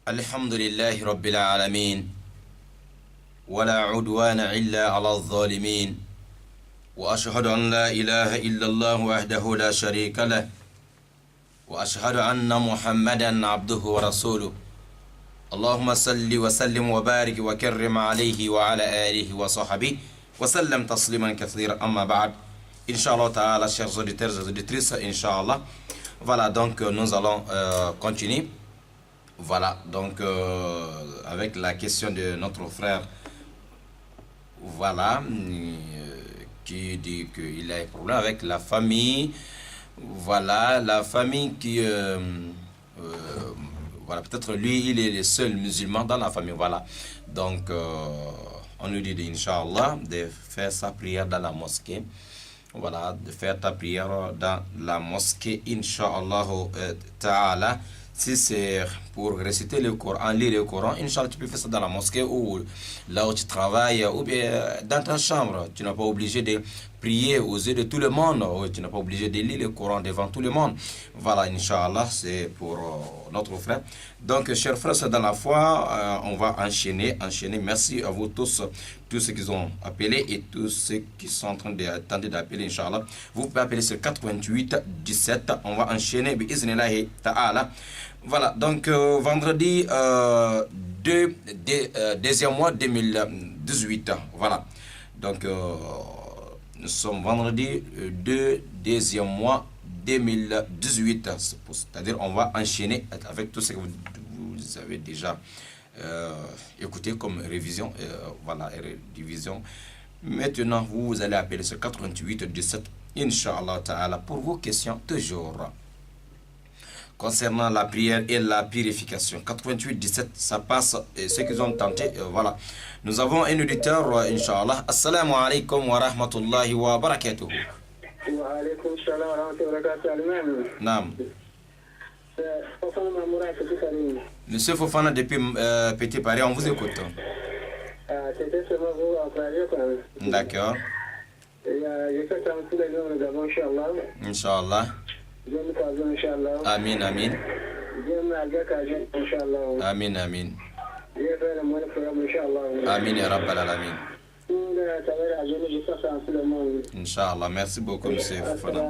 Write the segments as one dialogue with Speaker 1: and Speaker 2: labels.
Speaker 1: الحمد لله رب العالمين ولا عدوان إلا على الظالمين وأشهد أن لا إله إلا الله وحده لا شريك له وأشهد أن محمدا عبده ورسوله اللهم صل وسلم وبارك وكرم عليه وعلى آله وصحبه وسلم تسليما كثيرا أما بعد Inch'Allah ta'ala, chers auditeurs et auditrices, Inch'Allah. Voilà, donc nous allons continuer. Voilà, donc avec la question de notre frère, voilà, qui dit qu'il a un problème avec la famille. Voilà, la famille qui, voilà, peut-être lui, il est le seul musulman dans la famille. Voilà, donc on nous dit, Inch'Allah, de faire sa prière dans la mosquée. Voilà, de faire ta prière dans la mosquée, Inch'Allah ta'ala. Si c'est pour réciter le Coran, lire le Coran, Inch'Allah, tu peux faire ça dans la mosquée ou là où tu travailles ou bien dans ta chambre. Tu n'es pas obligé de prier aux yeux de tout le monde. Tu n'es pas obligé de lire le Coran devant tout le monde. Voilà, Inch'Allah, c'est pour notre frère. Donc, chers frères, c'est dans la foi, on va enchaîner. Merci à vous tous ceux qui ont appelé et tous ceux qui sont en train d'attendre d'appeler, Inch'Allah. Vous pouvez appeler sur 88 17. On va enchaîner, bi'iznillahi ta'ala. Voilà, donc vendredi deuxième mois 2018. Voilà, donc nous sommes vendredi deuxième mois 2018. C'est-à-dire on va enchaîner avec tout ce que vous avez déjà écouté comme révision. Voilà, division. Maintenant, vous allez appeler sur 88 17, Inch'Allah ta'ala, pour vos questions toujours concernant la prière et la purification. 88 17, ça passe. Et ceux qui ont tenté, voilà. Nous avons un auditeur, Inch'Allah. Assalamu alaikum wa rahmatullahi wa barakatuh.
Speaker 2: Wa alaikum salam wa rahmatullahi wa barakatuh.
Speaker 1: Naam. Monsieur Fofana depuis Petit Paris, on vous écoute.
Speaker 2: C'était seulement vous encourager quand même.
Speaker 1: D'accord.
Speaker 2: Je fais ça tous les jours, nous avons, Inch'Allah.
Speaker 1: Inch'Allah. Amin, amin. Amin, amin. Amin, ya Rabbal Alamin. Inch'Allah, merci beaucoup, monsieur Fofana.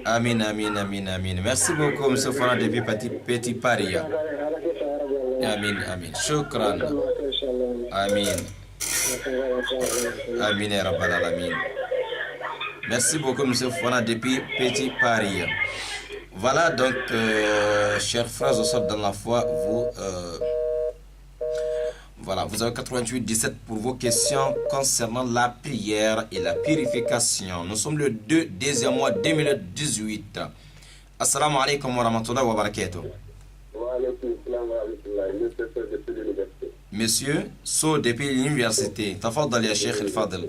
Speaker 1: Amin, amin, amin, amin. Merci beaucoup, monsieur Fofana, depuis Petit Paris. Amin, amin. Shukran. Amin. Amin, ya Rabbal Alamin. Merci beaucoup, monsieur Fofana, depuis Petit Paris. Voilà, donc, chers frères et sœurs dans la foi, voilà, vous avez 88 17 pour vos questions concernant la prière et la purification. Nous sommes le deuxième mois 2018. Assalamu alaikum wa rahmatullahi wa barakatuh.
Speaker 2: Wa alaikum salam wa rahmatullahi.
Speaker 1: Monsieur So depuis l'université. Tafadal ya Cheikh Al-Fadl.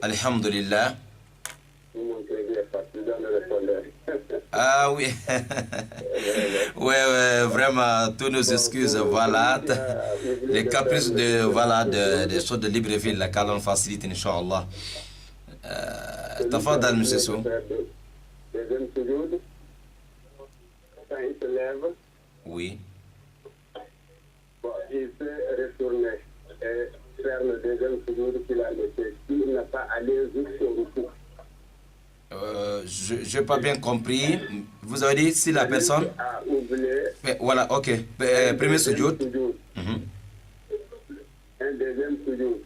Speaker 1: Alhamdulillah. Ah oui. ouais, vraiment, tous nos excuses, voilà. Les caprices des choses de Libreville, la calme facilite, Inch'Allah. Tafadal, monsieur So. Oui.
Speaker 2: Bon, il peut retourner et faire le deuxième sujoud qu'il a laissé. Il n'a pas allé jusqu'au recours.
Speaker 1: Je n'ai pas bien compris. Vous avez dit si la personne
Speaker 2: a oublié.
Speaker 1: Voilà, ok. Premier sujoud.
Speaker 2: Un deuxième sujoud.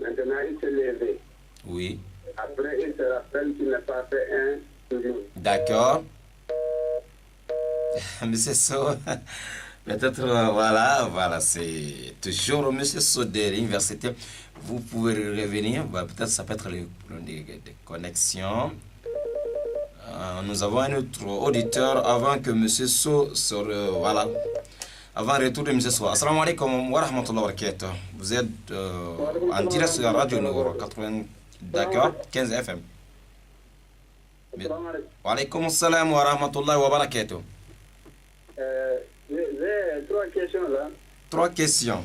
Speaker 2: Maintenant, il s'est levé.
Speaker 1: Oui.
Speaker 2: Après, il se rappelle qu'il n'a pas fait un sujoud.
Speaker 1: D'accord. Monsieur So, peut-être, voilà, c'est toujours Monsieur So de l'université. Vous pouvez revenir, peut-être ça peut être les problèmes de connexion. Nous avons un autre auditeur avant que Monsieur So voilà, avant le retour de Monsieur So. Assalamu alaikum wa rahmatullahi wa barakatuh. Vous êtes en direct sur la radio Nour 80, d'accord, 15 FM. Wa alaikum salam wa rahmatullahi wa barakatuh.
Speaker 2: J'ai trois questions là.
Speaker 1: Trois questions.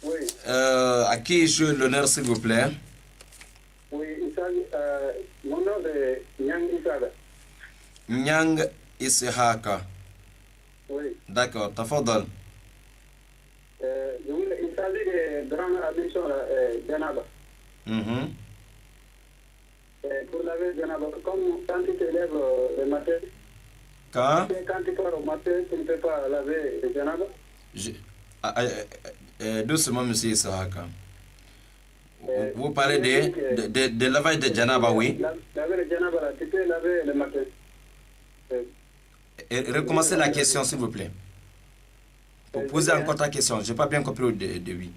Speaker 2: Oui.
Speaker 1: À qui je l'honneur, s'il vous plaît?
Speaker 2: Oui, mon nom est Nyang Isada.
Speaker 1: Nyang Ishaka.
Speaker 2: Oui.
Speaker 1: D'accord, tafadal.
Speaker 2: Il s'agit de grandes ablutions Janaba.
Speaker 1: Mhm.
Speaker 2: Pour laver Janaba, comme quand tu te lèves le matin,
Speaker 1: Quand
Speaker 2: quand tu pars au matin, tu ne peux pas laver le Janaba.
Speaker 1: Doucement, monsieur Ishaka. Vous parlez de lavage de Janaba, oui.
Speaker 2: Laver le Janaba, là, tu peux laver le matin.
Speaker 1: Et recommencez la question, s'il vous plaît. Vous posez encore ta question. Je n'ai pas bien compris au début.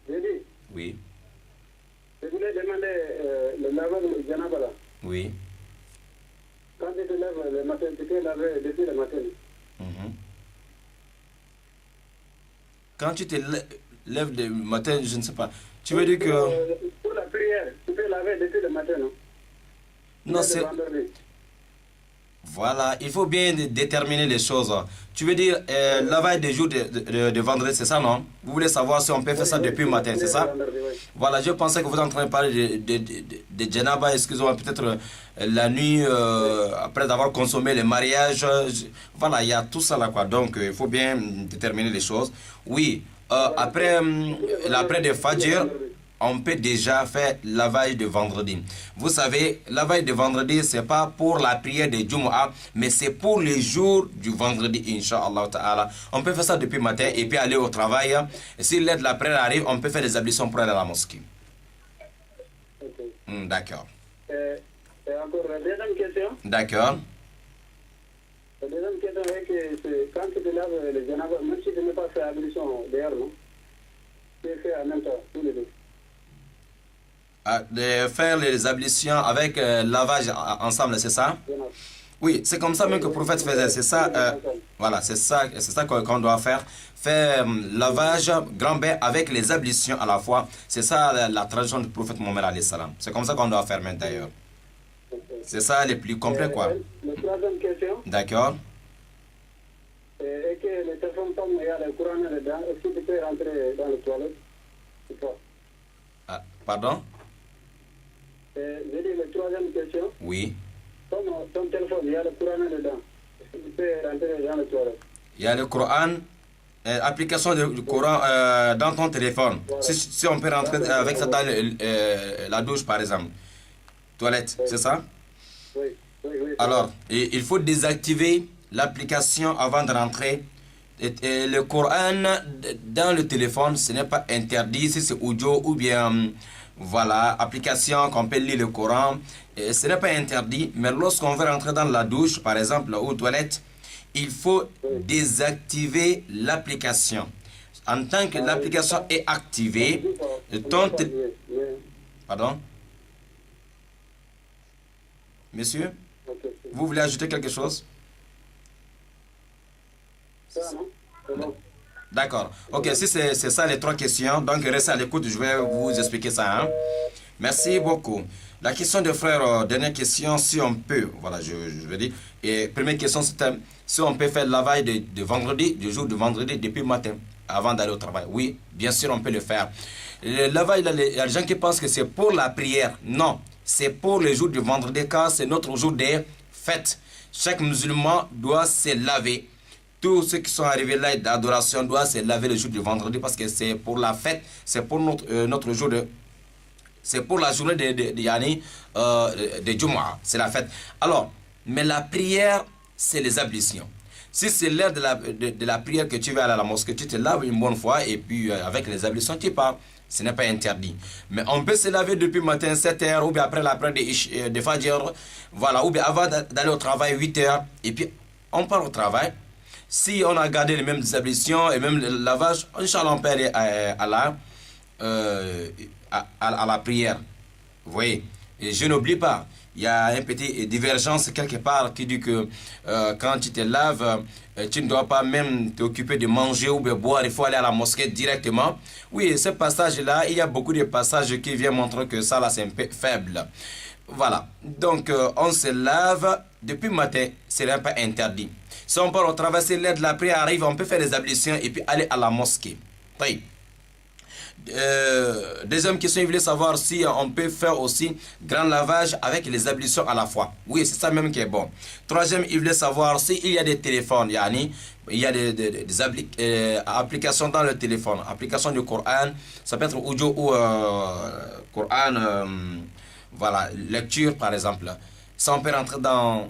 Speaker 2: J'ai dit,
Speaker 1: Oui.
Speaker 2: je voulais demander le lavage de Janaba, là.
Speaker 1: Oui.
Speaker 2: Quand tu te lèves le matin, tu peux laver depuis le matin.
Speaker 1: Mhm. Quand tu te lèves le matin, je ne sais pas. Tu veux dire que...
Speaker 2: Pour la prière, tu peux laver depuis le matin, non?
Speaker 1: Non, c'est... Voilà, il faut bien déterminer les choses. Tu veux dire lavage des jours de vendredi, c'est ça, non? Vous voulez savoir si on peut faire ça depuis le matin, c'est ça? Voilà, je pensais que vous êtes en train de parler de Janaba, excusez-moi, peut-être la nuit, après avoir consommé le mariage. Voilà, il y a tout ça là, quoi. Donc, il faut bien déterminer les choses. Oui, après des Fajr, on peut déjà faire lavage de vendredi. Vous savez, lavage de vendredi, c'est pas pour la prière de Jumu'ah, mais c'est pour les jours du vendredi, Inch'Allah Ta'ala. On peut faire ça depuis le matin et puis aller au travail. Et si l'aide de la prière arrive, on peut faire des ablutions pour aller à la mosquée.
Speaker 2: Okay.
Speaker 1: D'accord.
Speaker 2: Et encore la deuxième question.
Speaker 1: D'accord.
Speaker 2: La deuxième question est que quand tu te laves le Janaba, même si tu n'as pas fait ablution d'ailleurs, non? Tu fais en même temps, tous les deux.
Speaker 1: De faire les ablutions avec lavage ensemble, c'est ça? Oui, c'est comme ça même que le prophète faisait. C'est ça, voilà, c'est ça qu'on doit faire. Faire lavage, grand bain avec les ablutions à la fois. C'est ça la tradition du prophète Mohammed alayhi salam. C'est comme ça qu'on doit faire même d'ailleurs. C'est ça le plus complet, quoi.
Speaker 2: La troisième question.
Speaker 1: D'accord.
Speaker 2: Et que le téléphone tombe, il y a le courant dedans. Est-ce que tu peux rentrer dans le toilette?
Speaker 1: Pardon?
Speaker 2: J'ai dit la troisième question.
Speaker 1: Oui.
Speaker 2: Ton téléphone, il y a le courant dedans. Est-ce que tu peux rentrer dans le toilette?
Speaker 1: Il y a le Coran, application du Coran dans ton téléphone. Voilà. Si on peut rentrer avec ça dans la douche, par exemple. Toilette, oui. C'est ça?
Speaker 2: Oui.
Speaker 1: Alors, il faut désactiver l'application avant de rentrer. Et le Coran dans le téléphone, ce n'est pas interdit si c'est audio ou bien... Voilà, application qu'on peut lire le Coran. Et ce n'est pas interdit, mais lorsqu'on veut rentrer dans la douche, par exemple, ou aux toilettes, il faut désactiver l'application. En tant que l'application est activée, Pardon? Monsieur? Vous voulez ajouter quelque chose? D'accord. Ok, si c'est ça les trois questions, donc restez à l'écoute, je vais vous expliquer ça. Hein. Merci beaucoup. La question de frère, dernière question, si on peut, voilà, je veux dire. Et première question, c'était si on peut faire le lavage de vendredi, du jour de vendredi, depuis le matin, avant d'aller au travail. Oui, bien sûr, on peut le faire. Le lavage, il y a des gens qui pensent que c'est pour la prière. Non, c'est pour le jour du vendredi, car c'est notre jour des fêtes. Chaque musulman doit se laver. Tous ceux qui sont arrivés là d'adoration doivent se laver le jour du vendredi parce que c'est pour la fête, c'est pour notre jour de... C'est pour la journée de Jumu'ah, c'est la fête. Alors, mais la prière, c'est les ablutions. Si c'est l'heure de la prière que tu vas aller à la mosquée, tu te laves une bonne fois et puis avec les ablutions, tu pars. Ce n'est pas interdit. Mais on peut se laver depuis le matin 7h ou bien après la prière de Fajr, voilà, ou bien avant d'aller au travail 8h et puis on part au travail. Si on a gardé les mêmes ablutions et même le lavage, Inch'Allah, on peut aller à la prière. Vous voyez? Et je n'oublie pas, il y a une petite divergence quelque part qui dit que quand tu te laves, tu ne dois pas même t'occuper de manger ou de boire, il faut aller à la mosquée directement. Oui, ce passage-là, il y a beaucoup de passages qui viennent montrer que ça, là, c'est un peu faible. Voilà. Donc, on se lave depuis le matin, ce n'est pas interdit. Si on part au travail, si l'aide de la prière arrive, on peut faire des ablutions et puis aller à la mosquée. Oui. Deuxième question, il voulait savoir si on peut faire aussi grand lavage avec les ablutions à la fois. Oui, c'est ça même qui est bon. Troisième, il voulait savoir s'il y a des téléphones, yani, il y a des applications dans le téléphone, application du Coran, ça peut être audio ou Coran, voilà, lecture par exemple. Ça, on peut rentrer dans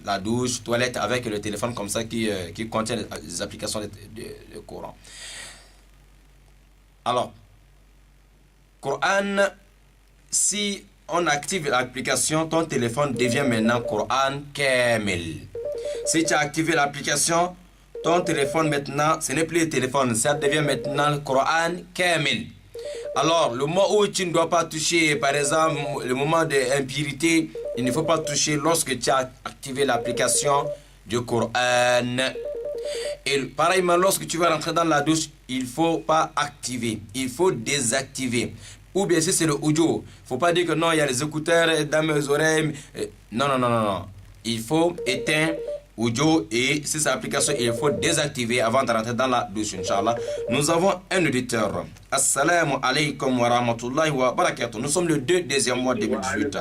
Speaker 1: la douche, toilette avec le téléphone comme ça qui contient les applications de Coran. Alors, Coran, si on active l'application, ton téléphone devient maintenant Coran Kamel. Si tu as activé l'application, ton téléphone maintenant, ce n'est plus le téléphone, ça devient maintenant Coran Kamel. Alors, le moment où tu ne dois pas toucher, par exemple, le moment d'impurité, il ne faut pas toucher lorsque tu as activé l'application du Coran. Et pareillement, lorsque tu vas rentrer dans la douche, il ne faut pas activer, il faut désactiver. Ou bien si c'est le audio, il ne faut pas dire que non, il y a les écouteurs dans mes oreilles. Non, non, non, non, non. Il faut éteindre audio et si c'est l'application, il faut désactiver avant de rentrer dans la douche, Inch'Allah. Nous avons un auditeur. Assalamu alaikum wa rahmatullahi wa barakatuh. Nous sommes le 2e mois 2018.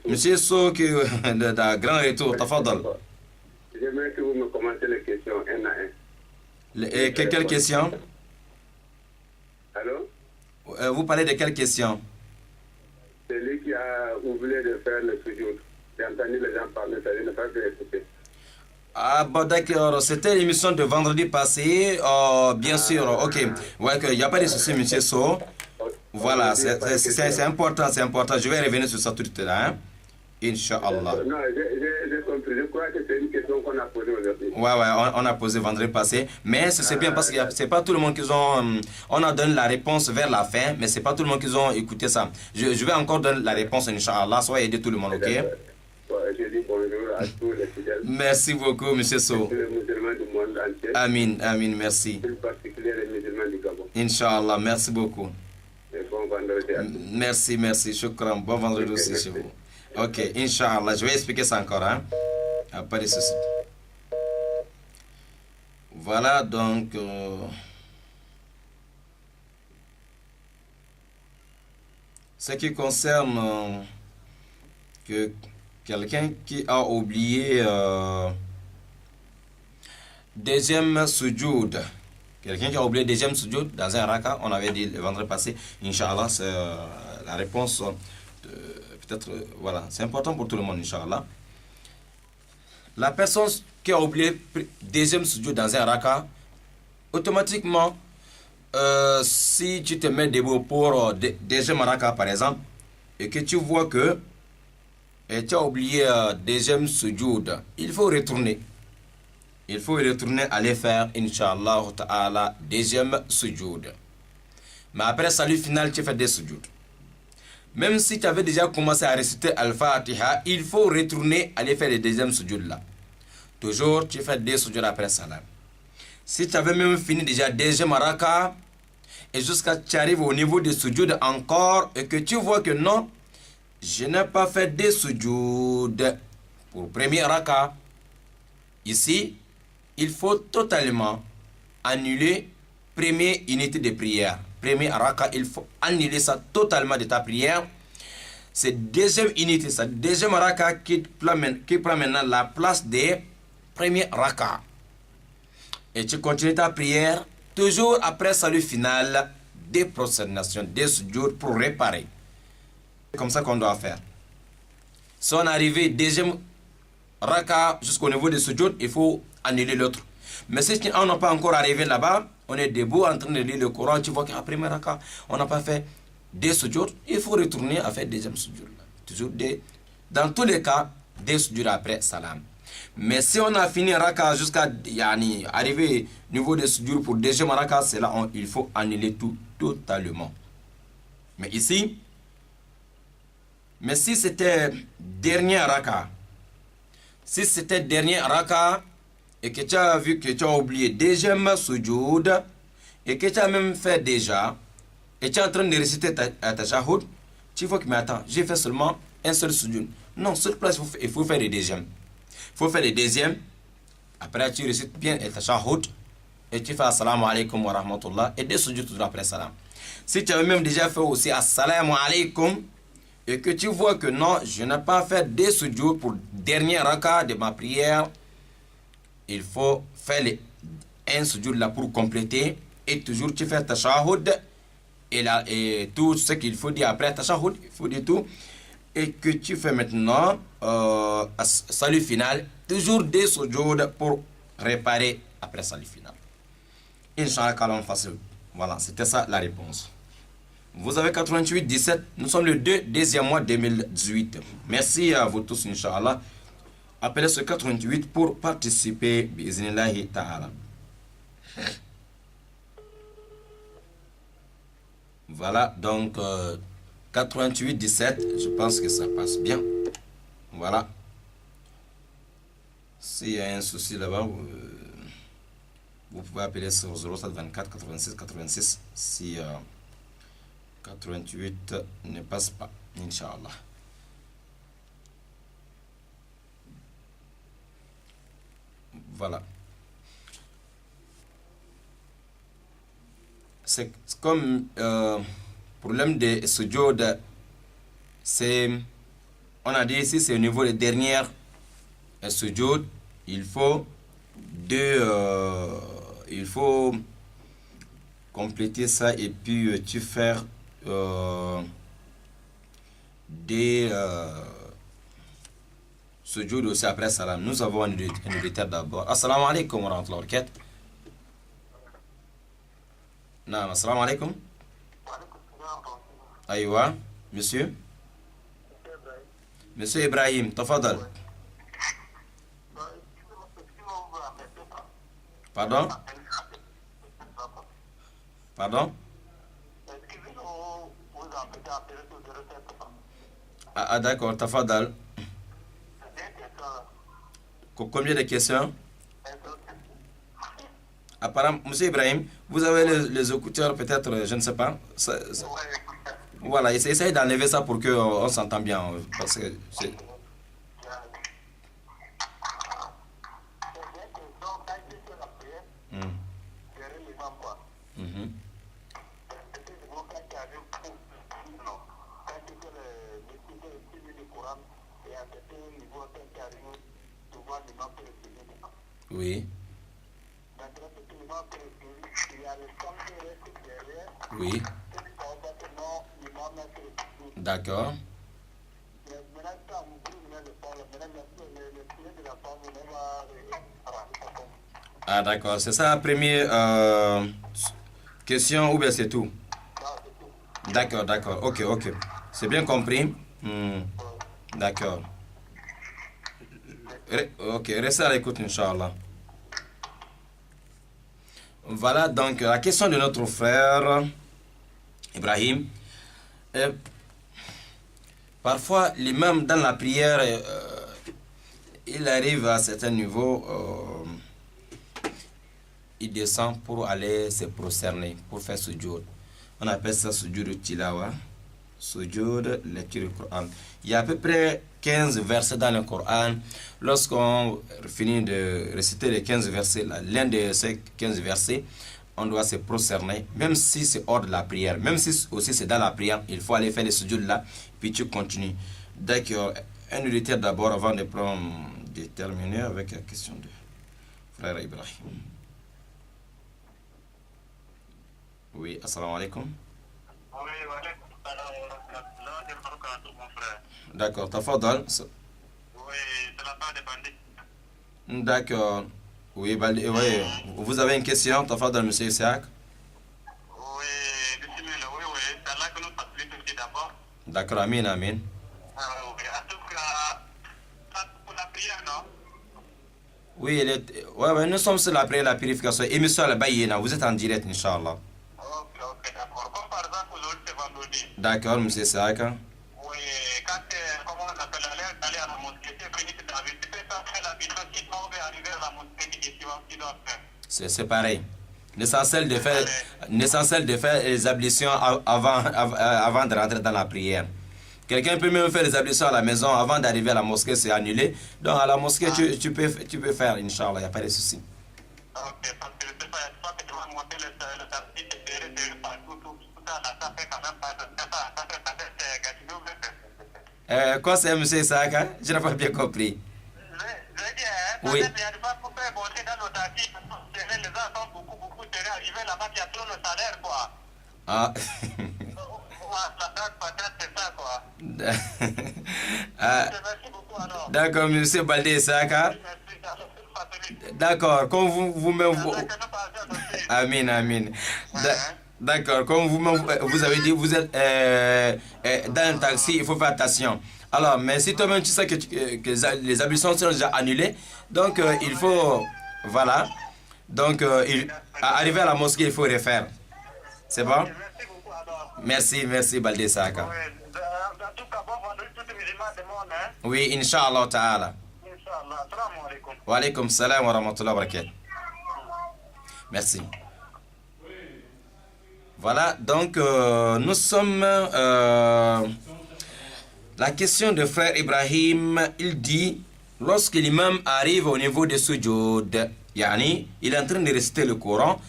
Speaker 1: Monsieur Soki, d'un grand retour, tafadal.
Speaker 2: J'aimerais que vous me commentez les questions un à un.
Speaker 1: Quelle question?
Speaker 2: Allô?
Speaker 1: Vous parlez de quelle question?
Speaker 2: Celui qui a oublié de faire le sujoud. J'ai entendu les gens parler, ça ne pas bien écouter.
Speaker 1: Ah bon d'accord, c'était l'émission de vendredi passé, bien sûr, ok. Ouais, il n'y a pas de souci, monsieur So. Voilà, c'est important, c'est important. Je vais revenir sur ça tout de suite, hein. Inch'Allah.
Speaker 2: Non, j'ai compris. Je crois que c'est une question qu'on a posée aujourd'hui.
Speaker 1: Ouais, on a posé vendredi passé. Mais c'est bien parce que c'est pas tout le monde qui ont... on a donné la réponse vers la fin, mais c'est pas tout le monde qui ont écouté ça. Je vais encore donner la réponse, Inch'Allah. Soyez aider tout le monde, ok?
Speaker 2: Je dis bonjour à tous les fidèles.
Speaker 1: Merci beaucoup, monsieur So.
Speaker 2: Les musulmans du monde entier.
Speaker 1: Amin, amin, merci.
Speaker 2: En particulier les musulmans du Gabon.
Speaker 1: Inch'Allah, merci beaucoup.
Speaker 2: Et bon vendredi à tous.
Speaker 1: Merci, shukran. Bon vendredi aussi chez vous. Ok, Inch'Allah, je vais expliquer ça encore, hein. Pas de soucis. Voilà, donc... ce qui concerne que quelqu'un qui a oublié deuxième sujoud, quelqu'un qui a oublié deuxième sujoud dans un raka, on avait dit le vendredi passé, Inch'Allah, c'est la réponse... peut-être, voilà, c'est important pour tout le monde, Inch'Allah. La personne qui a oublié deuxième sujoud dans un raka, automatiquement, si tu te mets debout pour deuxième raka, par exemple, et que tu vois que tu as oublié deuxième sujoud, il faut retourner. Il faut retourner aller faire, Inch'Allah, ta'ala, deuxième sujoud. Mais après salut final, tu fais des sujoud. Même si tu avais déjà commencé à réciter Al-Fatiha, il faut retourner aller faire le deuxième sujoud là. Toujours, tu fais des sujoud après salam. Si tu avais même fini déjà deuxième raka, et jusqu'à tu arrives au niveau des sujoud encore, et que tu vois que non, je n'ai pas fait des sujoud pour premier raka. Ici, il faut totalement annuler première unité de prière. Premier raka, il faut annuler ça totalement de ta prière. C'est deuxième unité, ça deuxième raka qui prend maintenant la place des premiers raka. Et tu continues ta prière toujours après salut final, des prosternations, des sujoud pour réparer. C'est comme ça qu'on doit faire. Si on est arrivé deuxième raka jusqu'au niveau des sujoud, il faut annuler l'autre. Mais si on n'a pas encore arrivé là-bas, on est debout en train de lire le Coran, tu vois qu'après premier raka, on n'a pas fait des sujoud, il faut retourner à faire deuxième sujoud. Toujours dans tous les cas, des sujoud après salam. Mais si on a fini raka jusqu'à arriver au niveau des sujoud pour deuxième raka, c'est là il faut annuler tout totalement. Mais ici, si c'était dernier raka, et que tu as vu que tu as oublié deuxième sujoud et que tu as même fait déjà et tu es en train de réciter ta shahoud, tu vois que mais attends, j'ai fait seulement un seul sujoud. Non, sur place il faut faire le deuxième. Il faut faire le deuxième. Après tu récites bien ta shahoud et tu fais assalamu alaikum wa rahmatullah et 2 sujoud toujours après salam. Si tu avais même déjà fait aussi assalamu alaikum et que tu vois que non, je n'ai pas fait 2 sujoud pour dernier raka de ma prière, il faut faire un sujoud là pour compléter et toujours tu fais tashahhud et tout ce qu'il faut dire après tashahhud, il faut dire tout et que tu fais maintenant salut final, toujours 2 sujoud pour réparer après salut final. Inch'Allah, qu'Allah fasse. Voilà, c'était ça la réponse. Vous avez 88 17, nous sommes le 2e mois 2018. Merci à vous tous, Inch'Allah. Appelez ce 88 pour participer, bi'iznillahi ta'ala. Voilà, donc 88 17, je pense que ça passe bien. Voilà. S'il y a un souci là-bas, vous pouvez appeler sur 0724 86 86 si 88 ne passe pas, Inch'Allah. Voilà. C'est comme problème de sujoud, c'est, on a dit ici, c'est au niveau des dernières sujoud, il faut compléter ça et puis tu faire des sujoud aussi après salam. Nous avons un auditeur d'abord. Assalamu alaikum wa rahmatullahi wa barakatuh. Naam, assalamu alaikum. Aïwa, monsieur. Monsieur Ibrahim, tafadal. Pardon? Pardon? Ah d'accord, tafadal. Combien de questions? Apparemment, monsieur Ibrahim, vous avez les écouteurs peut-être, je ne sais pas. Voilà, essayez d'enlever ça pour qu'on s'entende bien. Parce que c'est... Oui. Oui. D'accord. Ah d'accord, c'est ça la première question ou bien c'est tout? D'accord, d'accord, ok, ok. C'est bien compris. D'accord. Ok, restez à l'écoute, Inch'Allah. Voilà donc la question de notre frère Ibrahim. Parfois, l'imam dans la prière, il arrive à un certain niveau, il descend pour aller se prosterner, pour faire sujoud. On appelle ça sujoud tilawa, sujoud lecture du Coran. Il y a à peu près 15 versets dans le Coran. Lorsqu'on finit de réciter les 15 versets, l'un de ces 15 versets, on doit se prosterner, même si c'est hors de la prière, même si aussi c'est dans la prière, il faut aller faire les sujoud là, puis tu continues. D'accord, un auditeur d'abord avant de terminer avec la question de frère Ibrahim. Oui, assalamu alaikum.
Speaker 3: Oui, wa alaikum salam wa rahmatullahi wa barakatuh, mon frère.
Speaker 1: D'accord, tafadal.
Speaker 3: Oui, c'est la part des bandits.
Speaker 1: D'accord. Oui, oui, vous avez une question, tafadal, monsieur Isaac?
Speaker 3: Oui, bismillah, oui, c'est là que nous facilitons aussi d'abord.
Speaker 1: D'accord, amin, amin.
Speaker 3: Oui, en tout cas, pour la prière, non?
Speaker 1: Oui, ouais, nous sommes sur la prière, la purification. Émission à la vous êtes en direct, Inch'Allah.
Speaker 3: Ok, d'accord. Comme par exemple, aujourd'hui, c'est vendredi.
Speaker 1: D'accord, monsieur Isaac.
Speaker 3: Oui, quand, comment on appelle, aller à la mosquée, c'est venu de David. Tu peux pas faire la mission qui tombe et arriver à la mosquée qui doit faire.
Speaker 1: C'est pareil. L'essentiel de faire les ablutions avant de rentrer dans la prière. Quelqu'un peut même faire les ablutions à la maison avant d'arriver à la mosquée, c'est annulé. Donc à la mosquée, tu peux faire, Inch'Allah, il n'y a pas de souci.
Speaker 3: Ok, parce que je sais pas, je crois que tu vas monter le tapis, c'est partout, tout ça, là, ça fait quand même pas, ça fait Gatineau.
Speaker 1: Quoi c'est, monsieur Isaka? Je n'ai pas bien compris.
Speaker 3: Je veux dire,
Speaker 1: Oui.
Speaker 3: peut-être il y a des fois pour faire monter dans le tapis, les gens sont beaucoup serrés, arriver là-bas, il y a trop le salaire, quoi.
Speaker 1: Ah.
Speaker 3: Peut-être c'est ça, quoi.
Speaker 1: Ah.
Speaker 3: Merci beaucoup, alors.
Speaker 1: D'accord, monsieur Baldé Isaka. D'accord, comme vous-même... Amin, amin. D'accord, comme vous avez dit, vous êtes dans un taxi, il faut faire attention. Alors, mais si toi-même tu sais que les ablutions sont déjà annulées, donc il faut... Voilà. Donc, arriver à la mosquée, il faut refaire. C'est bon? Merci, merci, Baldé Isaka.
Speaker 3: En tout cas, bon vendredi, tous les musulmans du monde, hein?
Speaker 1: Oui, Inch'Allah Ta'ala.
Speaker 3: Inch'Allah. Assalamu alaikum.
Speaker 1: Wa alaykum salam wa rahmatullahi wa barakatuh. Merci. Voilà, donc nous sommes... la question de frère Ibrahim, il dit, lorsque l'imam arrive au niveau de sujoud, yani, il est en train de réciter le Coran,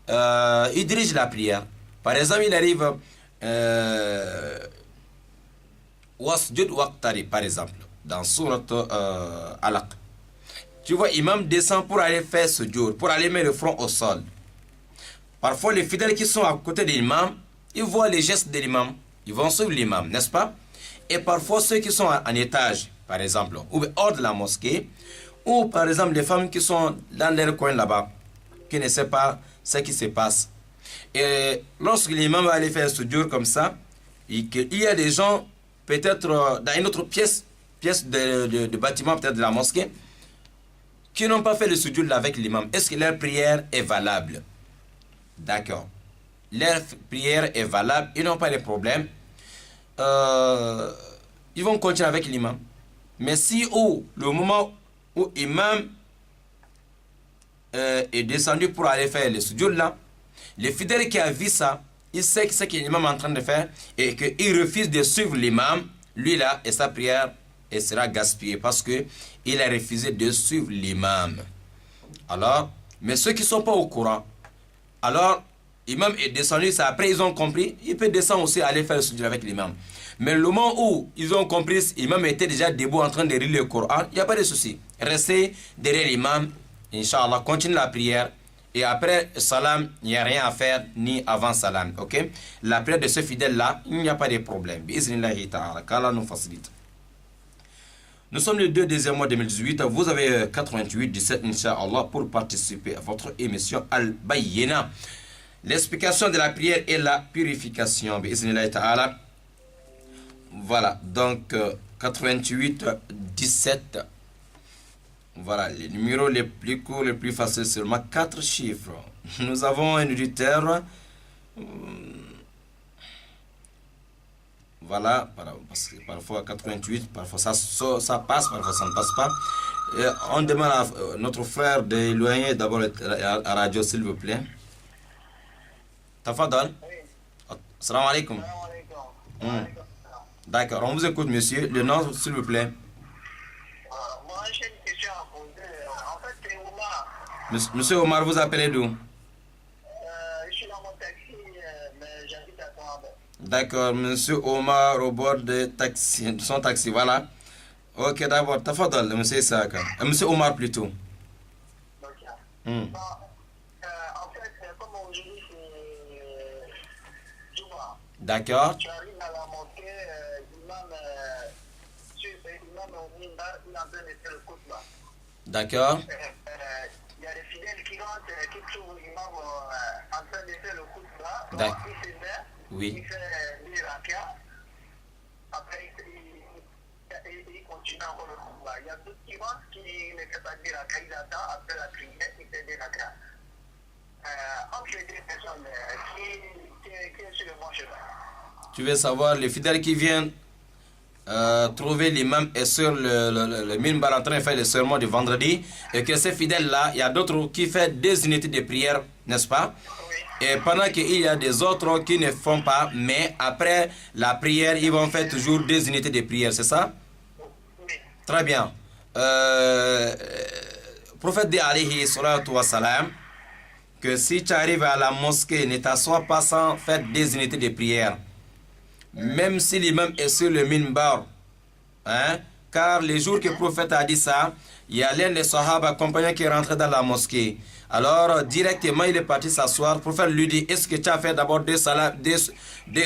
Speaker 1: il dirige la prière. Par exemple, il arrive... Wasjud waqtari, par exemple, dans Surat Alaq. Tu vois, imam descend pour aller faire sujoud, pour aller mettre le front au sol. Parfois, les fidèles qui sont à côté de l'imam, ils voient les gestes de l'imam. Ils vont suivre l'imam, n'est-ce pas? Et parfois, ceux qui sont en étage, par exemple, ou hors de la mosquée, ou par exemple, les femmes qui sont dans leur coin là-bas, qui ne savent pas ce qui se passe. Et lorsque l'imam va aller faire sujoud comme ça, il y a des gens, peut-être dans une autre pièce de bâtiment, peut-être de la mosquée, qui n'ont pas fait le sujoud avec l'imam. Est-ce que leur prière est valable? D'accord. Leur prière est valable, ils n'ont pas de problème. Ils vont continuer avec l'imam. Mais si le moment où l'imam est descendu pour aller faire le sujoud là, le fidèle qui a vu ça, il sait ce que l'imam est en train de faire et qu'il refuse de suivre l'imam, lui là, et sa prière elle sera gaspillée parce qu'il a refusé de suivre l'imam. Alors, mais ceux qui ne sont pas au courant, alors, l'imam est descendu, ça après ils ont compris, il peut descendre aussi aller faire le sujoud avec l'imam. Mais le moment où ils ont compris, l'imam était déjà debout en train de lire le Coran, il n'y a pas de souci. Restez derrière l'imam, Inch'Allah, continue la prière. Et après salam, il n'y a rien à faire, ni avant salam, ok? La prière de ce fidèle-là, il n'y a pas de problème. Bismillahi ta'ala, qu'Allah nous facilite. Nous sommes le 2 décembre 2018. Vous avez 88 17 Inch'Allah pour participer à votre émission Al-Bayyina. L'explication de la prière et la purification. Bismillah ta'ala. Voilà, donc 88 17. Voilà, les numéros les plus courts, les plus faciles, seulement 4 chiffres. Nous avons un auditeur. Voilà, parce que parfois 88, parfois ça passe, parfois ça ne passe pas. Et on demande à notre frère d'éloigner d'abord la radio, s'il vous plaît. Tafadal. Salam alaikum. D'accord, on vous écoute, monsieur. Le nom, s'il vous plaît.
Speaker 3: Moi, j'ai une question à poser. En fait, c'est Omar.
Speaker 1: Monsieur Omar, vous appelez d'où?
Speaker 3: Je suis dans mon taxi, mais j'habite à Tourabé.
Speaker 1: D'accord, monsieur Omar au bord de son taxi, voilà. Ok, d'abord, tafadal, monsieur Isaka. Monsieur Omar plutôt.
Speaker 3: Donc,
Speaker 1: Hmm.
Speaker 3: en fait, comme aujourd'hui, c'est Juma.
Speaker 1: D'accord,
Speaker 3: Tu arrives à la mosquée, l'imam, au minbar, il est en train de faire le khutbah.
Speaker 1: d'accord,
Speaker 3: Il y a des fidèles qui rentrent, qui trouvent l'imam en train de faire le khutbah. Donc,
Speaker 1: D'accord.
Speaker 3: il se met,
Speaker 1: Oui.
Speaker 3: il fait les rakas. Après, il continue encore le khutbah. Il y a d'autres qui rentrent qui ne font pas des rakas, ils attendent après la prière, ils font des rakas. Entre les deux personnes, qui est sur le bon chemin?
Speaker 1: tu veux savoir, les fidèles qui viennent trouver l'imam est sur le minbar en train de faire le sermon de vendredi, et que ces fidèles-là, il y a d'autres qui font 2 unités de prière, n'est-ce pas? Et pendant qu'il y a des autres qui ne font pas, mais après la prière, ils vont faire toujours 2 unités de prière, c'est ça?
Speaker 3: Oui.
Speaker 1: Très bien. prophète dit alayhi salatu wa salam que si tu arrives à la mosquée, ne t'assois pas sans faire des unités de prière. Même si l'imam est sur le minbar. Hein? Car les jours que le prophète a dit ça, il y a l'un des sahaba compagnons qui est rentré dans la mosquée. Alors, directement, il est parti s'asseoir. Le prophète lui dit, est-ce que tu as fait d'abord deux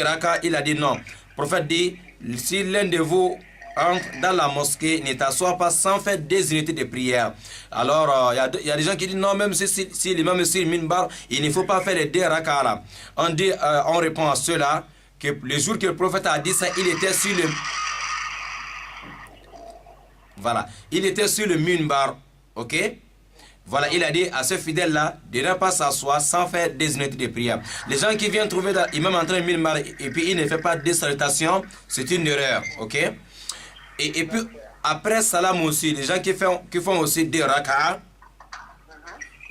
Speaker 1: rakas? Il a dit non. Le prophète dit, si l'un de vous entre dans la mosquée, ne t'assois pas sans faire des unités de prière. Alors, il y a des gens qui disent non, même si l'imam est sur le minbar, il ne faut pas faire les deux rakas là. On répond à cela que le jour que le prophète a dit ça, il était sur le... Voilà, il était sur le minbar, ok? Voilà, il a dit à ce fidèle-là de ne pas s'asseoir sans faire des unités de prière. Les gens qui viennent trouver l'imam en train de minbar et puis il ne fait pas de salutations, c'est une erreur, ok? Et puis après salam aussi, les gens qui font aussi des rak'ah,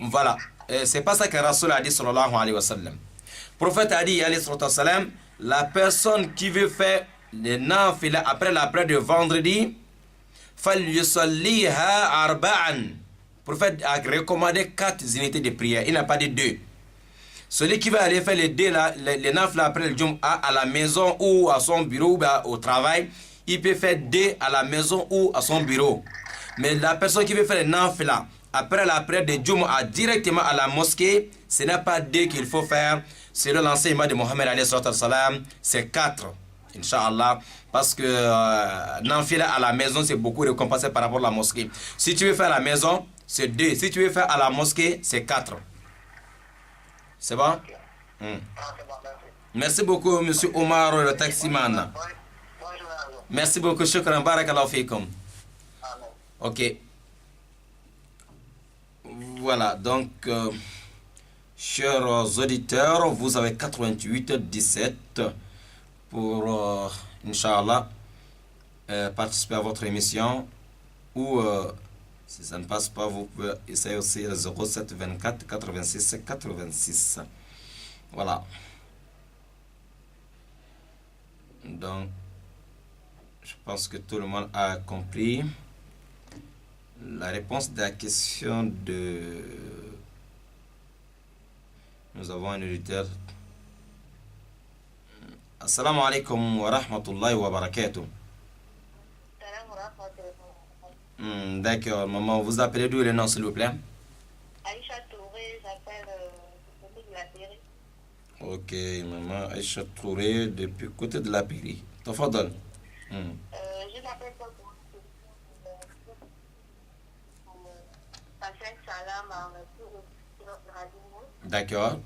Speaker 1: voilà, c'est pas ça que Rasoul a dit sallallahu alayhi wa sallam. Le prophète a dit alayhi sallam, la personne qui veut faire les nafila après la prière de vendredi, falyusalliha arba'an. Le prophète a recommandé 4 unités de prière. Il n'a pas dit 2. Celui qui va aller faire les 2 là, les nafila après le Jum'a à la maison ou à son bureau ou au travail, il peut faire 2 à la maison ou à son bureau. Mais la personne qui veut faire les nafila après la prière de Jum'a directement à la mosquée, ce n'est pas 2 qu'il faut faire. Selon l'enseignement de Mohammed alayhi salam, c'est 4. Inch'Allah, parce que nafila à la maison c'est beaucoup récompensé par rapport à la mosquée. Si tu veux faire à la maison, c'est 2. Si tu veux faire à la mosquée, c'est 4. C'est bon? Merci beaucoup, monsieur Omar, le taximan. Merci beaucoup, shukran, barakallahu fikum. Ok. Voilà, donc, chers auditeurs, vous avez 88 17 pour, Inch'Allah, participer à votre émission. Ou, si ça ne passe pas, vous pouvez essayer aussi le 07 24 86 86. Voilà. Donc, je pense que tout le monde a compris la réponse de la question de... Nous avons un auditeur. Assalamu alaikum wa rahmatullahi wa barakatuh. D'accord, maman, vous appelez d'où le nom, s'il vous plaît?
Speaker 4: Aïcha Touré, j'appelle côté de la Péri.
Speaker 1: Ok, maman, Aïcha Touré, depuis côté de la Péri. Tafadal.
Speaker 4: Je t'appelle pour passer un salam à notre radio.
Speaker 1: D'accord.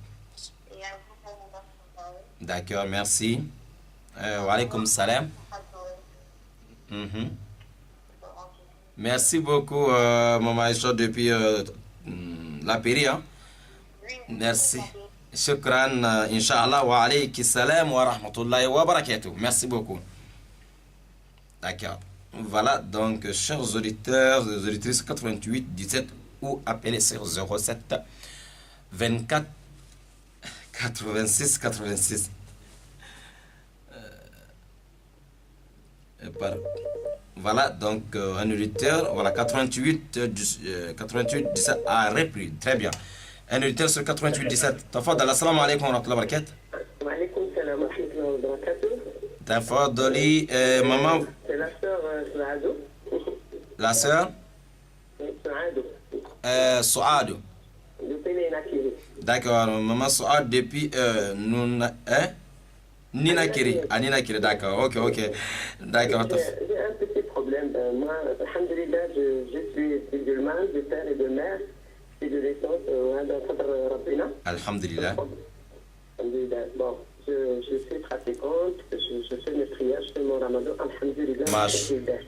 Speaker 4: Et à vous,
Speaker 1: D'accord, merci. Wa alaykum salam. Merci beaucoup, maman Aïcha, depuis la Péri. Hein? Merci. Shukran, Inch'Allah, wa alaykum salam wa rahmatullahi wa barakatuh. Merci beaucoup. D'accord. Voilà, donc, chers auditeurs et auditrices, 88 17 ou appelez sur 07 24 86 86. Voilà, donc un auditeur, voilà, 88 17 a repris. Très bien. Un auditeur sur 88 17. Tafadal, assalamu alaikum wa rahmatullahi wa barakatuh.
Speaker 2: Wa alaykum salam wa rahmatullahi wa barakatuh.
Speaker 1: Tafadali, maman.
Speaker 2: C'est la sœur Souadou.
Speaker 1: La sœur Souadou.
Speaker 2: Depuis Ninakiri.
Speaker 1: D'accord, maman Souadou depuis Ninakiri. À Ninakiri, d'accord, ok. D'accord.
Speaker 2: J'ai un petit problème. Moi, alhamdulillah, je suis musulman de père et de mère. Et de naissance,
Speaker 1: Alhamdulillah.
Speaker 2: Bon, je suis pratiquante, je fais mes prières, je fais mon ramadan, alhamdulillah.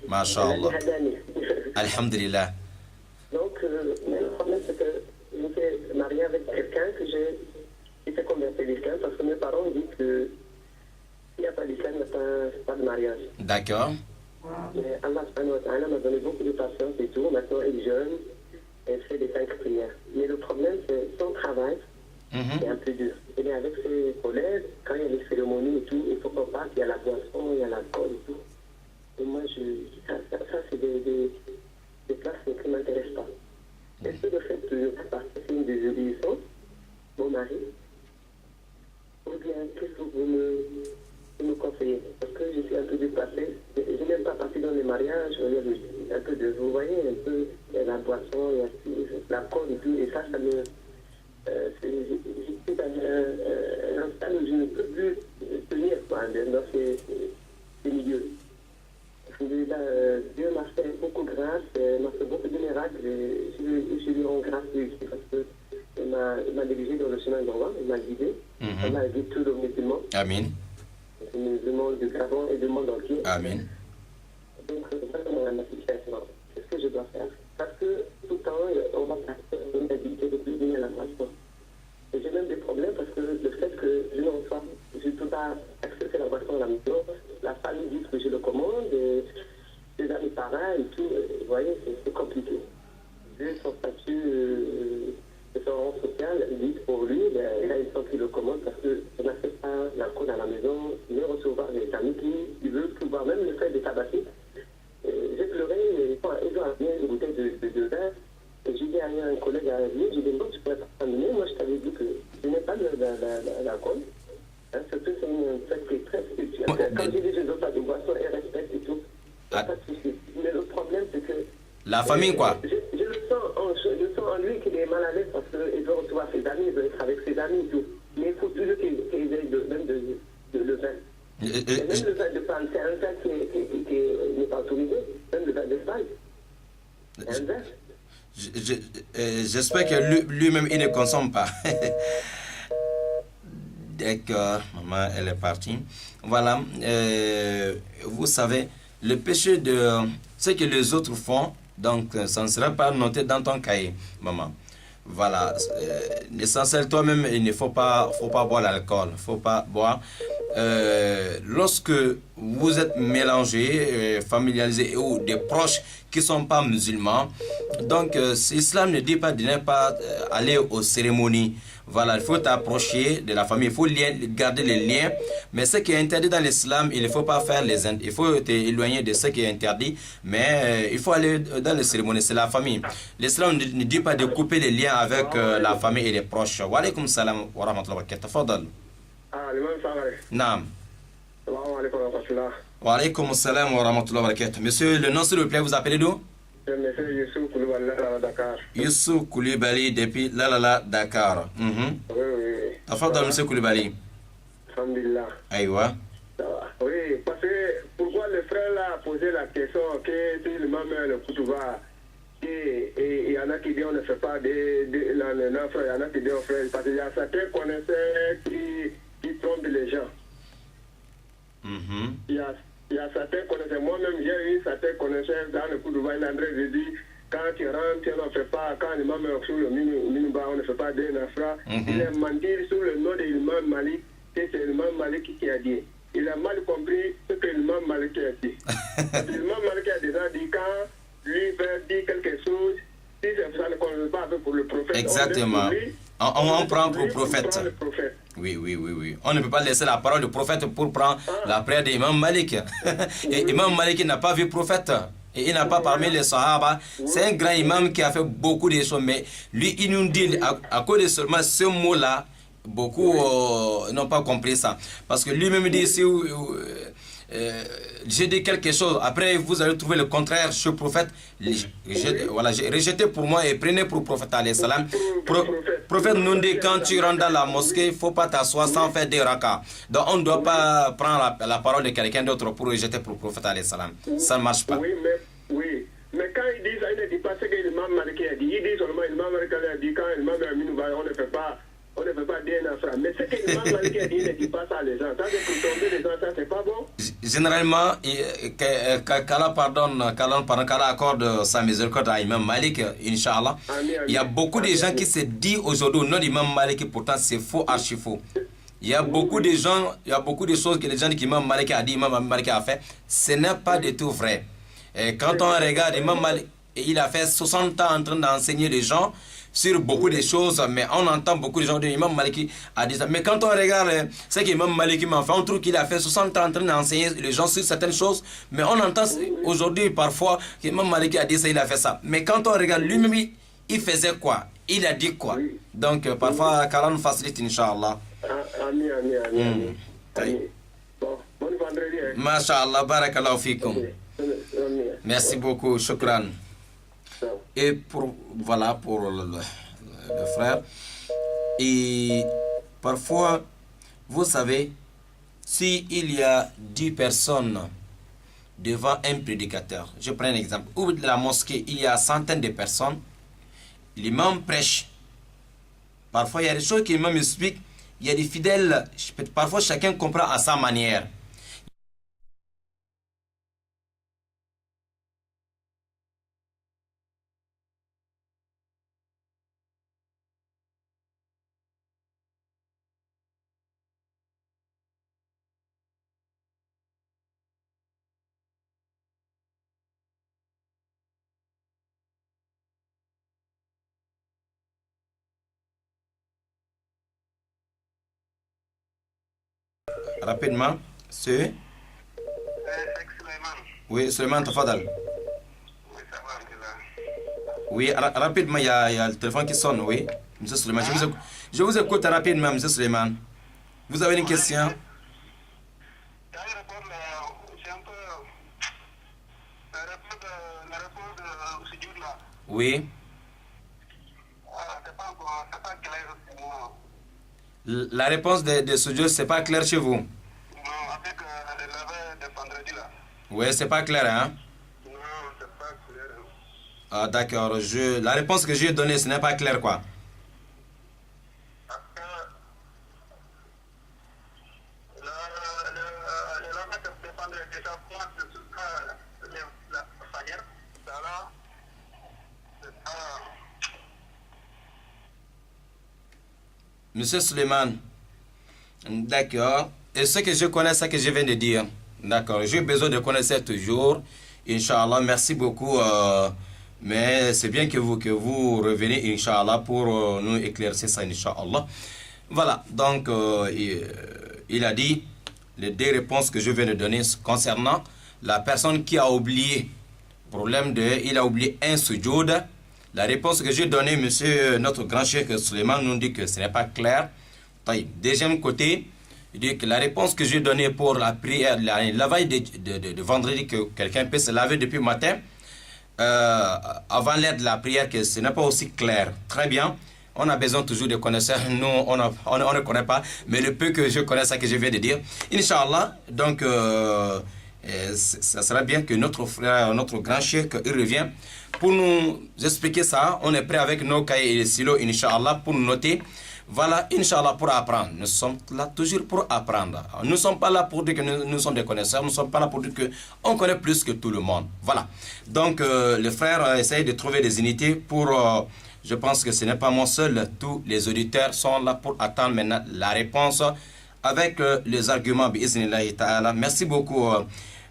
Speaker 1: Masha'Allah. Alhamdulillah.
Speaker 2: Donc, mais le problème, c'est que je me suis marié avec quelqu'un qui s'est converti à l'islam parce que mes parents disent que s'il n'y a pas d'islam, il n'y a pas de mariage.
Speaker 1: D'accord.
Speaker 2: Mais Allah subhanahu wa ta'ala m'a donné beaucoup de patience et tout. Maintenant, elle est jeune, elle fait des 5 prières. Mais le problème, c'est son travail. C'est un peu dur. Il est avec ses collègues, quand il y a les cérémonies et tout, il faut qu'on parte, il y a la boisson, il y a l'alcool et tout. Et moi, ça c'est des places qui ne m'intéressent pas. Est-ce que le fait que je fasse partie une désobéissance, mon mari, ou bien qu'est-ce que vous me conseillez? Parce que je suis un peu dépassée. Je n'aime pas passer dans les mariages, il y a un peu de, vous voyez, un peu, il y a la boisson, il y a la corde et tout, et ça me... je suis dans un stade où je ne peux plus tenir quoi, dans ces milieux. Dieu m'a fait beaucoup grâce, m'a fait beaucoup de miracles, et je lui rends grâce lui aussi parce qu'il m'a dirigé dans le chemin droit, il m'a guidé, il m'a guidé tous les musulmans.
Speaker 1: Amen.
Speaker 2: Les musulmans du Gabon et du monde entier.
Speaker 1: Amen.
Speaker 2: Donc, ça c'est ma situation. Qu'est-ce que je dois faire? Parce que tout le temps, on va passer une habilité de plus venir à la boisson. Et j'ai même des problèmes parce que le fait que je ne reçois, je ne peux pas accepter la boisson à la maison, la famille dit que je le commande, et les amis pareils et tout, vous voyez, c'est compliqué. Vu son statut de son rang social, dit pour lui, il a une sorte qui le commande parce que je n'accepte pas l'alcool à la maison, ni recevoir les amis qui veulent pouvoir même le fait de tabasser. J'ai pleuré, ils ont amené une bouteille de vin. Et j'ai dit à un collègue à lui, j'ai dit non, tu pourrais pas t'amener. Moi, je t'avais dit que je n'ai pas d'alcool. Hein, surtout, c'est une fête qui est très spirituelle. Quand j'ai dit je ne veux pas de boisson et respect et tout, il n'y a pas de souci. Mais le problème, c'est que...
Speaker 1: La famille, quoi.
Speaker 2: Je le sens en lui qu'il est mal à l'aise parce qu'il veut recevoir ses amis, il veut être avec ses amis et tout. Mais il faut toujours qu'il ait même de le vin. Et même le vin de Palme, c'est un vin qui n'est pas autorisé. Même le vin de Palme. C'est un vin.
Speaker 1: J'espère que lui-même, il ne consomme pas. D'accord, maman, elle est partie. Voilà, vous savez, le péché de ce que les autres font, donc ça ne sera pas noté dans ton cahier, maman. Voilà, l'essentiel, toi-même, il ne faut pas boire l'alcool, il ne faut pas boire. Lorsque vous êtes mélangés, familiarisés ou des proches qui ne sont pas musulmans, donc l'islam ne dit pas de ne pas aller aux cérémonies. Voilà, il faut t'approcher de la famille, il faut garder les liens. Mais ce qui est interdit dans l'islam, il ne faut pas faire il faut t'éloigner de ce qui est interdit. Mais il faut aller dans les cérémonies, c'est la famille. L'islam ne dit pas de couper les liens avec la famille et les proches. Wa alaykum salam wa rahmatullahi wa barakatuh. Fadal. Naam. Wa alaykum salam wa rahmatullahi wa barakatuh. Monsieur, le nom s'il vous plaît, vous appelez d'où?
Speaker 3: Monsieur Youssou Koulibaly, Dakar.
Speaker 1: Youssou Koulibaly depuis Lalala, Dakar.
Speaker 3: Oui, oui.
Speaker 1: Tafadal, monsieur Koulibaly.
Speaker 3: Alhamdulillah.
Speaker 1: Aïwa.
Speaker 3: Oui, parce que pourquoi le frère là a posé la question que si le maman le Koutouba, et il y en a qui disent on ne fait pas il y en a qui disent frère, parce qu'il y a certains connaisseurs qui trompent les gens. Il y a certains connaisseurs, moi-même j'ai eu certains connaisseurs dans le Koutouba, il André j'ai dit, quand tu rentres, on ne fait pas, quand l'imam est sur le Minuba, on ne fait pas des nafra. Il a menti sur le nom de l'imam Malik, que c'est l'imam Malik qui a dit. Il a mal compris ce que l'imam Malik a dit. L'imam Malik a déjà dit quand lui veut dire quelque chose, si ça ne convient pas pour le prophète,
Speaker 1: exactement. On prend pour prophète.
Speaker 3: Oui.
Speaker 1: Oui. On ne peut pas laisser la parole du prophète pour prendre la prière d'Imam Malik. Et Imam Malik n'a pas vu prophète. Et il n'a pas parmi les Sahaba. C'est un grand imam qui a fait beaucoup de choses. Mais lui, il nous dit, à cause de seulement ce mot-là, beaucoup n'ont pas compris ça. Parce que lui-même dit, si j'ai dit quelque chose, après vous allez trouver le contraire chez le prophète. Voilà, rejetez pour moi et prenez pour le prophète alayhi salam. Prophète nous dit, quand tu rentres dans la mosquée, il ne faut pas t'asseoir sans faire des rakas. Donc on ne doit pas prendre la parole de quelqu'un d'autre pour rejeter pour le prophète alayhi salam. Ça ne marche pas.
Speaker 3: Mais quand ils disent ça, ils ne disent pas ce que l'imam Malik a dit. Ils disent seulement l'imam Malik a dit, quand l'imam Aminouba, on ne fait pas dire un frère. Mais ce que l'imam Malik a dit, il ne dit pas ça à les gens. Ça, c'est pour tomber les gens, ça, c'est pas bon.
Speaker 1: Généralement, qu'Allah accorde sa miséricorde à Imam Malik, Inch'Allah. Il y a beaucoup de gens qui se disent aujourd'hui au nom d'Imam Malik, pourtant c'est faux, archi faux. Il y a beaucoup de gens, il y a beaucoup de choses que les gens disent qu'Imam Malik a dit, Imam Malik a fait. Ce n'est pas du tout vrai. Et quand on regarde Imam Malik, il a fait 60 ans en train d'enseigner les gens sur beaucoup de choses, mais on entend beaucoup de gens dire Imam Maliki a dit ça. Mais quand on regarde ce qu'Imam Maliki m'a fait, on trouve qu'il a fait 60 ans en train d'enseigner les gens sur certaines choses, mais on entend aujourd'hui parfois qu'Imam Maliki a dit ça, il a fait ça. Mais quand on regarde lui-même, il faisait quoi? Il a dit quoi?
Speaker 2: Oui.
Speaker 1: Donc, parfois, qu'Allah nous facilite, Inch'Allah.
Speaker 2: Amin. Bon, bon vendredi. Hein.
Speaker 1: Masha'Allah, barakallahu fikum. Merci beaucoup, shukran. Et pour le frère. Et parfois, vous savez, s'il y a 10 personnes devant un prédicateur, je prends un exemple, ou de la mosquée, il y a centaines de personnes, l'imam prêche. Parfois, il y a des choses que l'imam explique, il y a des fidèles, parfois chacun comprend à sa manière. Rapidement, c'est... Oui, Suleiman Tafadal. Oui, rapidement, il y a le téléphone qui sonne, oui. Monsieur Suleiman, je vous écoute rapidement, Monsieur Suleiman. Vous avez une question? Oui. La réponse de ce jeu, c'est pas clair chez vous?
Speaker 3: Non, avec le lavage de vendredi là.
Speaker 1: Oui, c'est pas clair, hein?
Speaker 3: Non, c'est pas clair.
Speaker 1: Ah, d'accord. La réponse que j'ai donnée, ce n'est pas clair, quoi.
Speaker 3: Le lavage de vendredi, déjà, moi, je suis pas la faillère. Ça là, c'est pas...
Speaker 1: Monsieur Suleiman, d'accord. Et ce que je connais, ce que je viens de dire. D'accord. J'ai besoin de connaître toujours. Inch'Allah, merci beaucoup. Mais c'est bien que vous reveniez, Inch'Allah, pour nous éclaircir ça, Inch'Allah. Voilà. Donc, il a dit les deux réponses que je viens de donner concernant la personne qui a oublié. Il a oublié un sujoud. La réponse que j'ai donnée, monsieur, notre grand cheikh Suleiman nous dit que ce n'est pas clair. Deuxième côté, il dit que la réponse que j'ai donnée pour la prière, la veille de vendredi, que quelqu'un peut se laver depuis le matin, avant l'heure de la prière, que ce n'est pas aussi clair. Très bien. On a besoin toujours de connaisseurs. Nous, on ne connaît pas, mais le peu que je connais, ça que je viens de dire. Inch'Allah, donc, ça sera bien que notre frère, notre grand cheikh, il revient pour nous expliquer ça. On est prêt avec nos cahiers et les silos, Inch'Allah, pour nous noter. Voilà, Inch'Allah, pour apprendre. Nous sommes là toujours pour apprendre. Nous ne sommes pas là pour dire que nous sommes des connaisseurs. Nous ne sommes pas là pour dire qu'on connaît plus que tout le monde. Voilà. Donc, le frère essaye de trouver des unités pour... je pense que ce n'est pas moi seul. Tous les auditeurs sont là pour attendre maintenant la réponse avec les arguments. Merci beaucoup.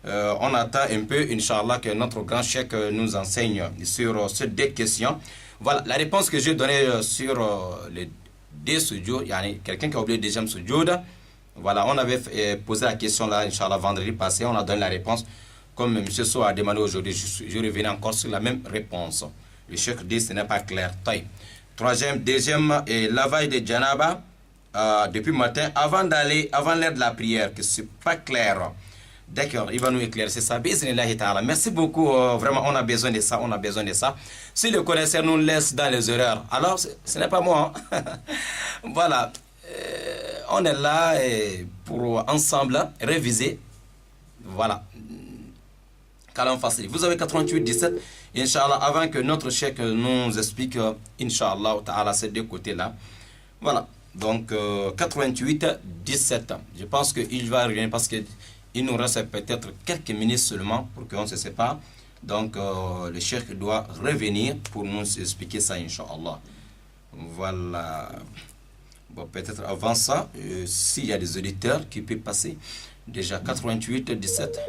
Speaker 1: On attend un peu, Inch'Allah, que notre grand cheikh nous enseigne sur ces deux questions. Voilà, la réponse que j'ai donnée sur les deux sujoud, il y a quelqu'un qui a oublié le deuxième sujoud. Voilà, on avait posé la question là, Inch'Allah, vendredi passé, on a donné la réponse. Comme M. So a demandé aujourd'hui, je reviens encore sur la même réponse. Le cheikh dit ce n'est pas clair. Deuxième, lavage de Janaba, depuis le matin, avant l'heure de la prière, que ce n'est pas clair. D'accord, il va nous éclaircir ça. Merci beaucoup. Vraiment, on a besoin de ça. Si le connaisseur nous laisse dans les erreurs, alors ce n'est pas moi. Voilà. On est là pour ensemble réviser. Voilà. Qu'Allah facilite. Vous avez 88 17. Inch'Allah, avant que notre cheikh nous explique, Inch'Allah, ta'ala, ces deux côtés-là. Voilà. Donc, 88 17. Je pense qu'il va revenir parce que il nous reste peut-être quelques minutes seulement pour qu'on se sépare. Donc, le cheikh doit revenir pour nous expliquer ça, Inch'Allah. Voilà. Bon, peut-être avant ça, s'il y a des auditeurs qui peuvent passer. Déjà, 88 17.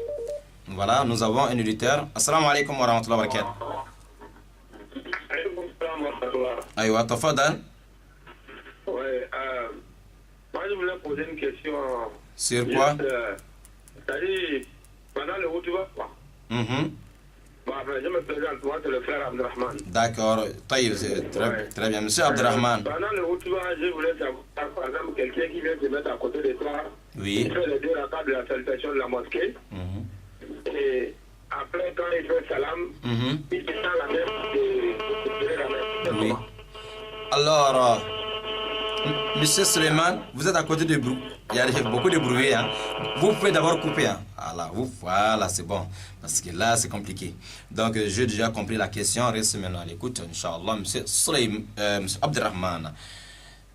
Speaker 1: Voilà, nous avons un auditeur. Assalamu alaikum wa rahmatullahi wa barakatuh. Aïwa, tafadal.
Speaker 3: Ouais, moi je voulais poser une question.
Speaker 1: Sur quoi?
Speaker 3: C'est-à-dire, pendant le retour, quoi.
Speaker 5: Bon, enfin, je me présente, moi, c'est le frère Abdelrahman.
Speaker 1: D'accord, Taïb, très bien. Monsieur Abdelrahman.
Speaker 5: Pendant le retour, je voulais savoir, par exemple, quelqu'un qui vient se mettre à côté de toi,
Speaker 1: Oui.
Speaker 5: il fait les 2 rakats de la salutation de la mosquée, et après, quand il fait salam, il descend la main de la main.
Speaker 1: Oui. Alors, Monsieur Suleiman, vous êtes à côté de bruit. Il y a beaucoup de bruit. Hein. Vous pouvez d'abord couper. Hein. Voilà, c'est bon. Parce que là, c'est compliqué. Donc, j'ai déjà compris la question. Reste maintenant à l'écoute, Inch'Allah. Monsieur Suleiman, Monsieur Abdelrahman,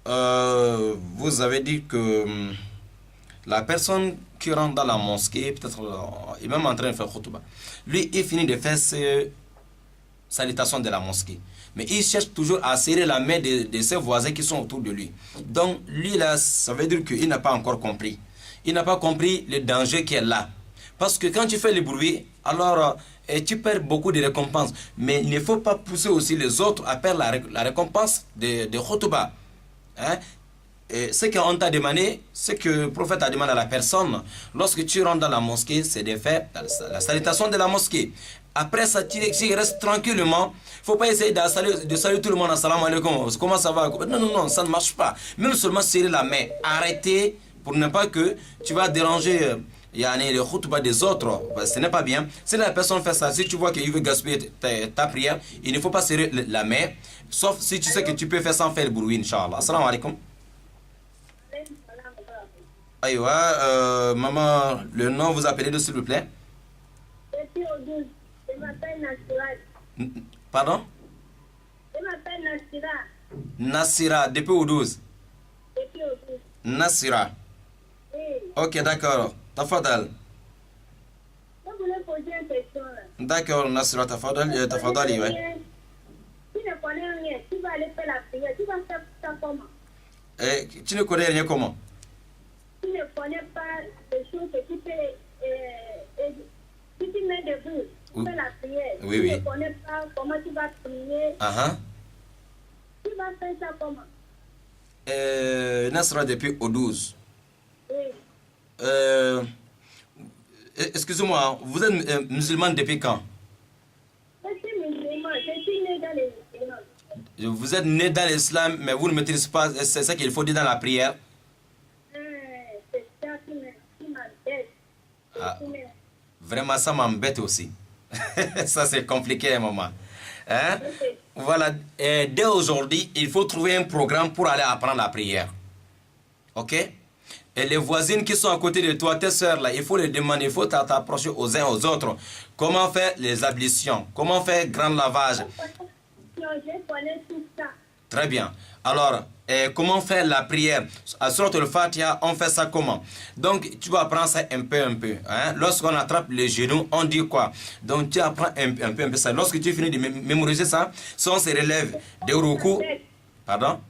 Speaker 1: vous avez dit que la personne qui rentre dans la mosquée, peut-être, il est même en train de faire khutbah. Lui, il finit de faire ses salutations de la mosquée. Mais il cherche toujours à serrer la main de ses voisins qui sont autour de lui. Donc, lui, là, ça veut dire qu'il n'a pas encore compris. Il n'a pas compris le danger qui est là. Parce que quand tu fais le bruit, alors tu perds beaucoup de récompenses. Mais il ne faut pas pousser aussi les autres à perdre la récompense de khutbah. Hein? Ce qu'on t'a demandé, ce que le prophète a demandé à la personne, lorsque tu rentres dans la mosquée, c'est de faire la salutation de la mosquée. Après ça, tu restes tranquillement. Il ne faut pas essayer de saluer tout le monde. Assalamu alaikum. Comment ça va? Non, ça ne marche pas. Même seulement serrer la main. Arrêtez pour ne pas que tu vas déranger le khutbah des autres. Ce n'est pas bien. Si la personne fait ça, si tu vois qu'il veut gaspiller ta prière, il ne faut pas serrer la main. Sauf si tu sais que tu peux faire sans faire le bruit, Inch'Allah. Assalamu alaikum. Aïwa, maman, le nom vous appelez de s'il vous plaît?
Speaker 4: Je m'appelle Nassira.
Speaker 1: Pardon?
Speaker 4: Je m'appelle Nassira.
Speaker 1: Nassira, depuis au 12.
Speaker 4: Depuis au 12.
Speaker 1: Nassira.
Speaker 4: Oui.
Speaker 1: Ok, d'accord. Tafadal.
Speaker 4: Je voulais poser une question là.
Speaker 1: D'accord, Nassira, tafadal, ouais.
Speaker 4: Tu ne connais rien. Tu vas aller faire la prière. Tu vas faire ça comment?
Speaker 1: Tu ne connais rien comment?
Speaker 4: Tu ne connais pas les choses que tu fais. Si tu mets debout, tu fais la prière.
Speaker 1: Oui,
Speaker 4: tu ne connais pas comment tu vas prier. Tu vas faire ça comment?
Speaker 1: Nasra depuis au 12.
Speaker 4: Oui.
Speaker 1: Excusez-moi, vous êtes musulman depuis quand?
Speaker 4: Je suis musulman, je suis né dans les musulmans.
Speaker 1: Vous êtes né dans l'islam, mais vous ne maîtrisez pas, c'est ça qu'il faut dire dans la prière?
Speaker 4: C'est ça qui m'embête.
Speaker 1: Vraiment, ça m'embête aussi. Ça, c'est compliqué, maman. Hein? Voilà, dès aujourd'hui, il faut trouver un programme pour aller apprendre la prière. Ok? Et les voisines qui sont à côté de toi, tes soeurs là, il faut les demander, il faut t'approcher aux uns aux autres. Comment faire les ablutions? Comment faire grand lavage?
Speaker 4: Je connais tout ça.
Speaker 1: Très bien. Alors, comment faire la prière? À Surat al-Fatiha, on fait ça comment? Donc, tu vas apprendre ça un peu. Hein? Lorsqu'on attrape les genoux, on dit quoi? Donc, tu apprends un peu ça. Lorsque tu finis de mémoriser ça, si on se relève de ruku. Pardon?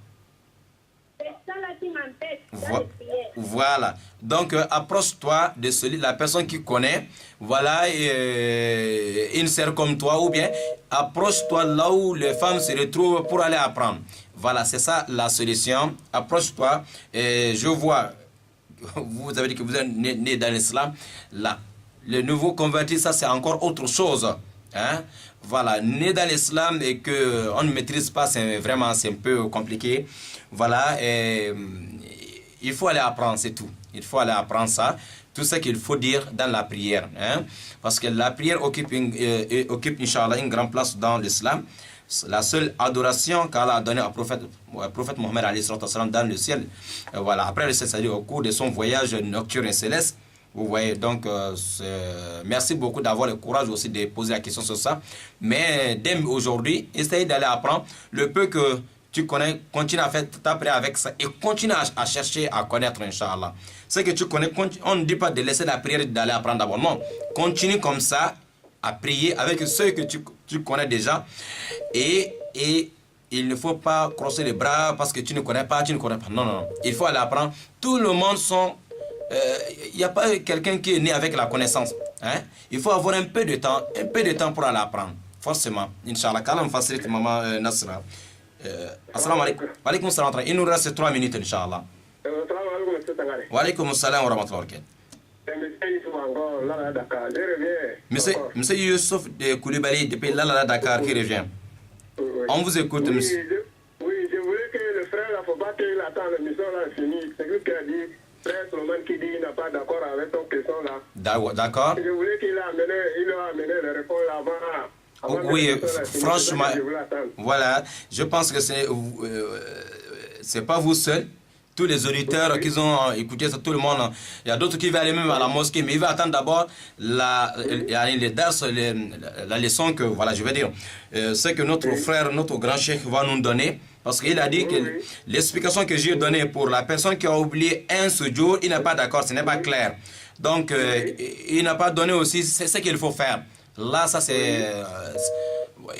Speaker 4: C'est ça là qui m'embête dans les prières.
Speaker 1: Voilà. Donc, approche-toi de la personne qui connaît. Voilà, une sœur comme toi, ou bien approche-toi là où les femmes se retrouvent pour aller apprendre. Voilà, c'est ça la solution. Approche-toi. Je vois, vous avez dit que vous êtes né dans l'islam. Là, le nouveau converti, ça c'est encore autre chose. Hein? Voilà, né dans l'islam et qu'on ne maîtrise pas, c'est un peu compliqué. Voilà, il faut aller apprendre, c'est tout. Il faut aller apprendre ça. Tout ce qu'il faut dire dans la prière. Hein? Parce que la prière occupe, Inch'Allah, une grande place dans l'islam. La seule adoration qu'Allah a donnée au prophète Mohammed dans le ciel. Voilà. Après le ciel, c'est-à-dire au cours de son voyage nocturne et céleste. Vous voyez, donc, merci beaucoup d'avoir le courage aussi de poser la question sur ça. Mais dès aujourd'hui, essaye d'aller apprendre le peu que tu connais, continue à faire ta prière avec ça et continue à chercher à connaître, Inch'Allah. Ce que tu connais, on ne dit pas de laisser la prière et d'aller apprendre d'abord. Non, continue comme ça à prier avec ceux que tu connais déjà. Et il ne faut pas crosser les bras parce que tu ne connais pas. Non. Il faut aller apprendre. Tout le monde sont... Il n'y a pas quelqu'un qui est né avec la connaissance. Hein? Il faut avoir un peu de temps pour aller apprendre. Forcément. Inch'Allah. Qu'Allah me facilite, maman Nasra. Assalamu alaikum. Wa alaikum salam. Il nous reste 3 minutes, Inch'Allah. Wa alaikum salam wa rahmatullahi wa barakatuh. Monsieur Youssouf de Koulibaly, depuis Lala Dakar, qui revient. On vous écoute, monsieur.
Speaker 5: Oui, je voulais que le frère, il ne faut pas qu'il attende l'émission là finie. C'est lui qui a dit, frère Solomon qui dit qu'il n'est pas d'accord avec ton question là.
Speaker 1: D'accord.
Speaker 5: Je voulais qu'il a amené les réponses avant.
Speaker 1: Oui, franchement, voilà, je pense que c'est pas vous seul. Tous les auditeurs qui ont écouté ça, tout le monde, il y a d'autres qui vont aller même à la mosquée, mais il va attendre d'abord la leçon que, voilà, je vais dire, c'est que notre frère, notre grand cheikh va nous donner, parce qu'il a dit que l'explication que j'ai donnée pour la personne qui a oublié un sujoud, il n'est pas d'accord, ce n'est pas clair. Donc, il n'a pas donné aussi ce qu'il faut faire. Là, ça c'est...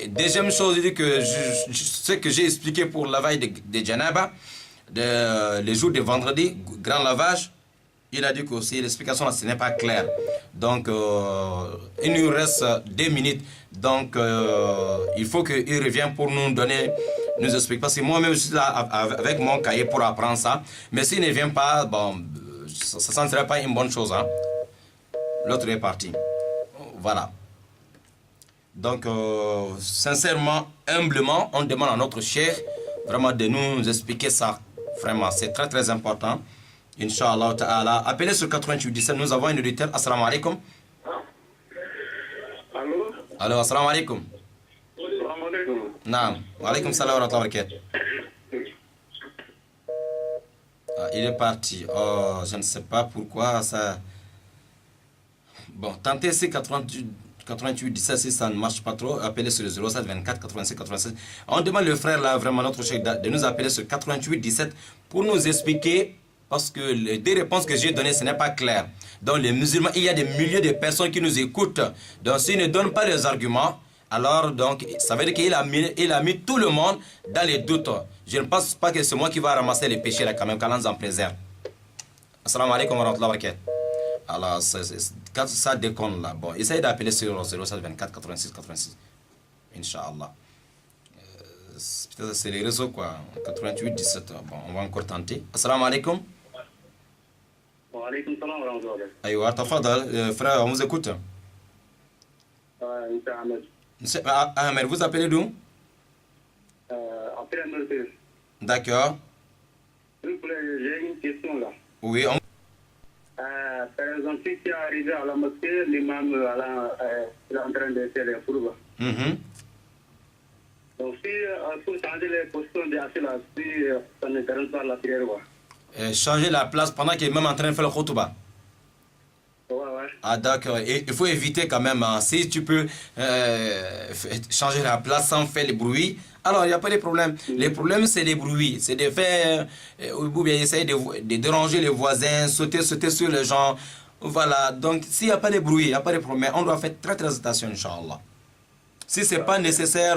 Speaker 1: Deuxième chose, il dit que ce que j'ai expliqué pour la veille de Janaba, les jours de vendredi, grand lavage, il a dit que aussi l'explication ce n'est pas clair. Donc il nous reste 2 minutes. Donc il faut qu'il revienne pour nous donner, nous expliquer. Parce que moi-même je suis là avec mon cahier pour apprendre ça. Mais s'il ne vient pas, bon, ça ne serait pas une bonne chose. Hein. L'autre est parti. Voilà. Donc sincèrement, humblement, on demande à notre cheikh vraiment de nous expliquer ça. Vraiment, c'est très très important. Inch'Allah ta'ala. Appelez sur 88 17, nous avons une auditeur. Assalamu alaikum.
Speaker 5: Allô?
Speaker 1: Allô, assalamu alaikum.
Speaker 5: Assalamu alaikum.
Speaker 1: Naam. Wa alaikum salam wa rahmatullahi wa barakatuh. Il est parti. Oh, je ne sais pas pourquoi ça... Bon, tentez ces 88 17, si ça ne marche pas trop, appelez sur le 07 24 86 86. On demande le frère là, vraiment notre cheikh, de nous appeler sur 88 17 pour nous expliquer, parce que les 2 réponses que j'ai données, ce n'est pas clair. Donc les musulmans, il y a des milliers de personnes qui nous écoutent. Donc s'ils ne donnent pas les arguments, alors donc ça veut dire qu'il a mis tout le monde dans les doutes. Je ne pense pas que c'est moi qui va ramasser les péchés là quand même, qu'Allah nous en préserve. Assalamu alaikum wa rahmatullahi wa barakatuh. Alors, quand ça déconne là, bon, essayez d'appeler sur 07 24 86 86. Inch'Allah. Peut-être c'est les réseaux quoi. 88 17. Bon, on va encore tenter. Assalamu alaikum.
Speaker 5: Wa alaikum salam wa rahmatullah.
Speaker 1: Aïwa, tafadal, frère, on vous écoute.
Speaker 5: Monsieur Ahmed.
Speaker 1: Monsieur Ahmed, vous appelez d'où?
Speaker 5: Après Mercedes.
Speaker 1: D'accord.
Speaker 5: J'ai une question là.
Speaker 1: Oui,
Speaker 5: Par exemple, si tu es arrivé à la mosquée, l'imam il est en train de faire les fourbes. Donc, si il faut changer les positions de assis là, si ça ne termine pas la prière,
Speaker 1: changer la place pendant qu'il est même en train de faire le khutbah.
Speaker 5: Ouais.
Speaker 1: Ah d'accord, il faut éviter quand même, hein. Si tu peux changer la place sans faire les bruits, alors il n'y a pas de problème. Les problèmes c'est les bruits, c'est de faire, ou bien essayer de déranger les voisins, sauter sur les gens, voilà. Donc s'il n'y a pas de bruit, il n'y a pas de problème, on doit faire très très attention, Inch'Allah. Si ce n'est pas nécessaire,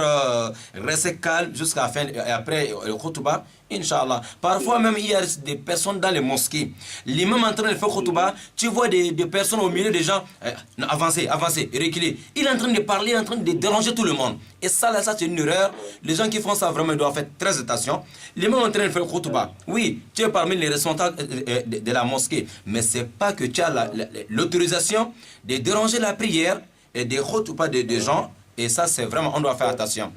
Speaker 1: rester calme jusqu'à la fin et après le khutbah, Inch'Allah. Parfois même, il y a des personnes dans les mosquées. L'imam en train de faire khutbah, tu vois des personnes au milieu des gens, avancez, reculez. Il est en train de parler, il est en train de déranger tout le monde. Et ça, là, ça c'est une erreur. Les gens qui font ça vraiment doivent faire très attention. L'imam en train de faire khutbah. Oui, tu es parmi les responsables de la mosquée. Mais ce n'est pas que tu as l'autorisation de déranger la prière et des khutbah des gens. Et ça, c'est vraiment, on doit faire attention.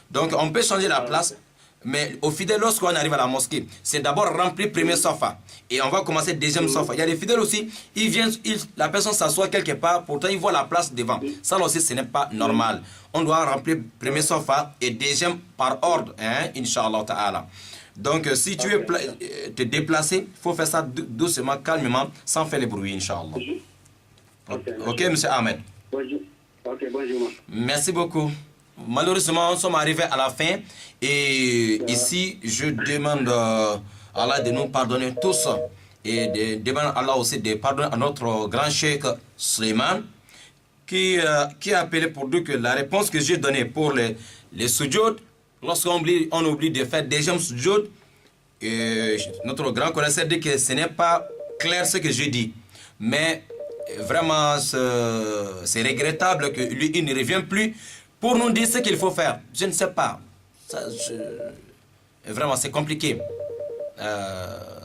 Speaker 1: Donc, on peut changer la place, mais au fidèle, lorsqu'on arrive à la mosquée, c'est d'abord remplir premier sofa. Et on va commencer deuxième sofa. Il y a des fidèles aussi, ils viennent, la personne s'assoit quelque part, pourtant ils voient la place devant. Ça aussi, ce n'est pas normal. On doit remplir premier sofa et deuxième par ordre, hein, Inch'Allah ta'ala. Donc, si tu veux te déplacer, il faut faire ça doucement, calmement, sans faire les bruits, Inch'Allah. Ok, monsieur Ahmed.
Speaker 5: Ok, bonjour.
Speaker 1: Merci beaucoup. Malheureusement, nous sommes arrivés à la fin. Et ici, je demande à Allah de nous pardonner tous. Et de demander à Allah aussi de pardonner à notre grand cheikh Suleiman, qui a appelé pour dire que la réponse que j'ai donnée pour les sujoud, lorsqu'on oublie de faire deuxième sujoud, notre grand connaisseur dit que ce n'est pas clair ce que j'ai dit. Mais vraiment, c'est regrettable que lui, il ne revient plus pour nous dire ce qu'il faut faire. Je ne sais pas. Vraiment, c'est compliqué.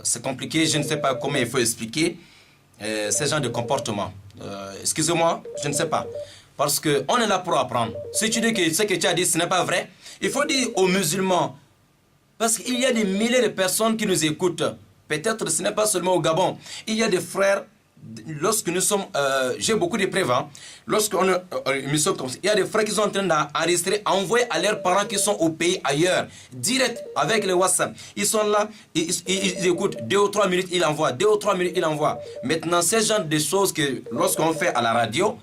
Speaker 1: C'est compliqué, je ne sais pas comment il faut expliquer. ces genres de comportements. Excusez-moi, je ne sais pas. Parce qu'on est là pour apprendre. Si tu dis que ce que tu as dit, ce n'est pas vrai, il faut dire aux musulmans. Parce qu'il y a des milliers de personnes qui nous écoutent. Peut-être ce n'est pas seulement au Gabon. Il y a des frères, lorsque nous sommes... j'ai beaucoup de preuves. Hein, lorsqu'on est une mission comme ça, il y a des frères qui sont en train d'enregistrer, envoyer à leurs parents qui sont au pays ailleurs, direct avec le WhatsApp. Ils sont là, ils écoutent 2 ou 3 minutes, ils envoient. 2 ou 3 minutes, ils envoient. Maintenant, c'est genre de choses que lorsqu'on fait à la radio,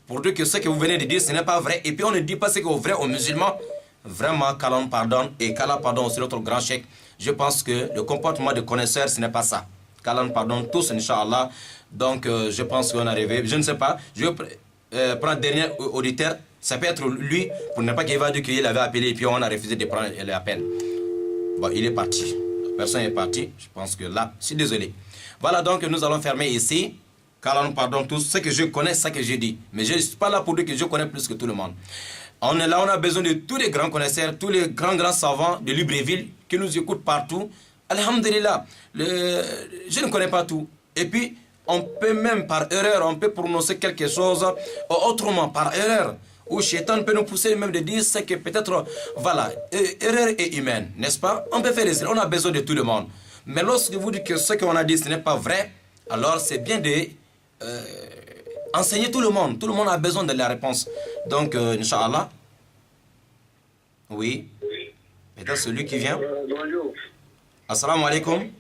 Speaker 1: pour dire que ce que vous venez de dire, ce n'est pas vrai. Et puis on ne dit pas ce qui est vrai aux musulmans. Vraiment, qu'Allah pardonne. Et qu'Allah pardonne aussi notre grand chèque. Je pense que le comportement de connaisseurs, ce n'est pas ça. Qu'Allah pardonne tous, Inch'Allah. Donc, je pense qu'on est arrivé. Je ne sais pas. Je vais prendre le dernier auditeur. Ça peut être lui, pour ne pas qu'il va dire qu'il avait appelé et puis on a refusé de prendre l'appel. Bon, il est parti. La personne est partie. Je pense que là, je suis désolé. Voilà, donc nous allons fermer ici. Qu'Allah nous pardonne tous. Ce que je connais, c'est ce que je dis. Mais je ne suis pas là pour dire que je connais plus que tout le monde. On est là, on a besoin de tous les grands connaisseurs, tous les grands savants de Libreville qui nous écoutent partout. Alhamdulillah, je ne connais pas tout. Et puis, on peut même par erreur, on peut prononcer quelque chose autrement, par erreur. Ou Shaitan peut nous pousser même de dire ce que peut-être, voilà, erreur est humaine, n'est-ce pas? On peut faire des erreurs, on a besoin de tout le monde. Mais lorsque vous dites que ce qu'on a dit, ce n'est pas vrai, alors c'est bien de enseigner tout le monde. Tout le monde a besoin de la réponse. Donc, Inch'Allah. Oui. Peut-être celui qui vient.
Speaker 5: Bonjour.
Speaker 1: Assalamu alaikum.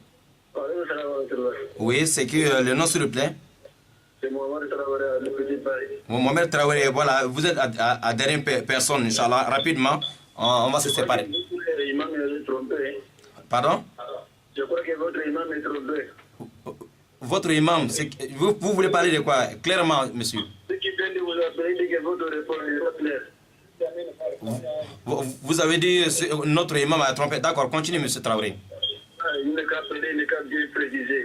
Speaker 1: Oui, c'est qui le nom, s'il vous plaît?
Speaker 5: C'est Mohamed Traoré, le Petit Paris.
Speaker 1: Mohamed Traoré, voilà. Vous êtes à dernière personne, Inch'Allah. Rapidement, on va se séparer.
Speaker 5: L'imam est trompé.
Speaker 1: Pardon?
Speaker 5: Je crois que votre imam est trompé.
Speaker 1: Votre imam, vous voulez parler de quoi? Clairement, monsieur.
Speaker 5: Ce qui vient de vous appeler, dit que votre réponse est pas claire.
Speaker 1: Vous avez dit notre imam a trompé. D'accord, continue, monsieur Traoré.
Speaker 5: Il n'est qu'à appeler, il n'est qu'à bien préciser.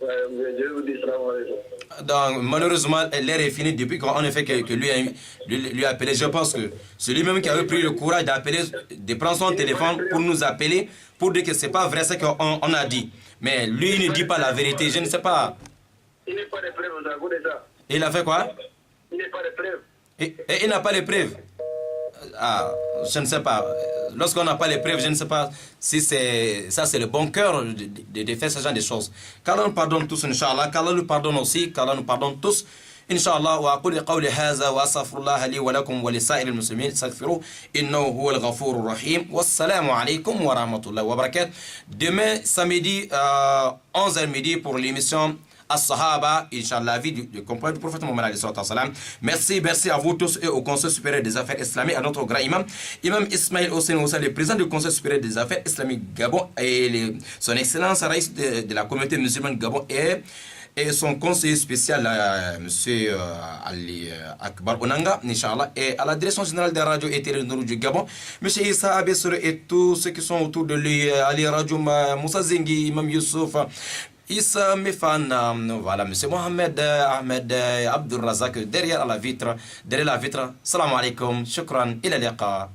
Speaker 5: Je vous dis ça.
Speaker 1: Donc, malheureusement, l'air est fini depuis qu'en effet que lui a appelé. Je pense que c'est lui-même qui avait pris le courage d'appeler, de prendre son téléphone pour nous appeler, pour dire que c'est pas vrai ce qu'on a dit. Mais lui, il ne dit pas la vérité. Je ne sais pas.
Speaker 5: Il n'est pas de preuves, vous avouez ça.
Speaker 1: Il a fait quoi?
Speaker 5: Il n'est pas de preuves.
Speaker 1: Et il n'a pas les preuves. Ah, je ne sais pas. Lorsqu'on n'a pas les preuves, je ne sais pas si c'est le bon cœur de faire ce genre de choses. Qu'Allah nous pardonne tous, Inch'Allah. Qu'Allah nous pardonne aussi. Qu'Allah nous pardonne tous. Inch'Allah. Wa aquli qawli haza wa astaghfirullah li wa lakum wa li sa'iril muslimin astaghfiruh innahu huwal ghafurur rahim. Wassalamu alaykum wa rahmatullahi wa barakatuh. Demain, samedi, 11h midi pour l'émission As-Sahaba, Inch'Allah, la vie du compagnon du prophète Mohammed alayhi salam. Merci à vous tous et au Conseil supérieur des affaires islamiques, à notre grand imam, Imam Ismail Hossein Oussa, le président du Conseil supérieur des affaires islamiques Gabon, et son excellence Raïs de la communauté musulmane Gabon, et son conseiller spécial, M. Ali Akbar Onanga, Inch'Allah, et à la direction générale des radios et télé du Gabon, M. Issa Abessere et tous ceux qui sont autour de lui, Ali Radio, Moussa Zengi, Imam Youssouf, Issa Mifan, voilà, M. Mohamed Ahmed Abdul Razak derrière la vitre. Salam alaikum, shukran, ila liqa.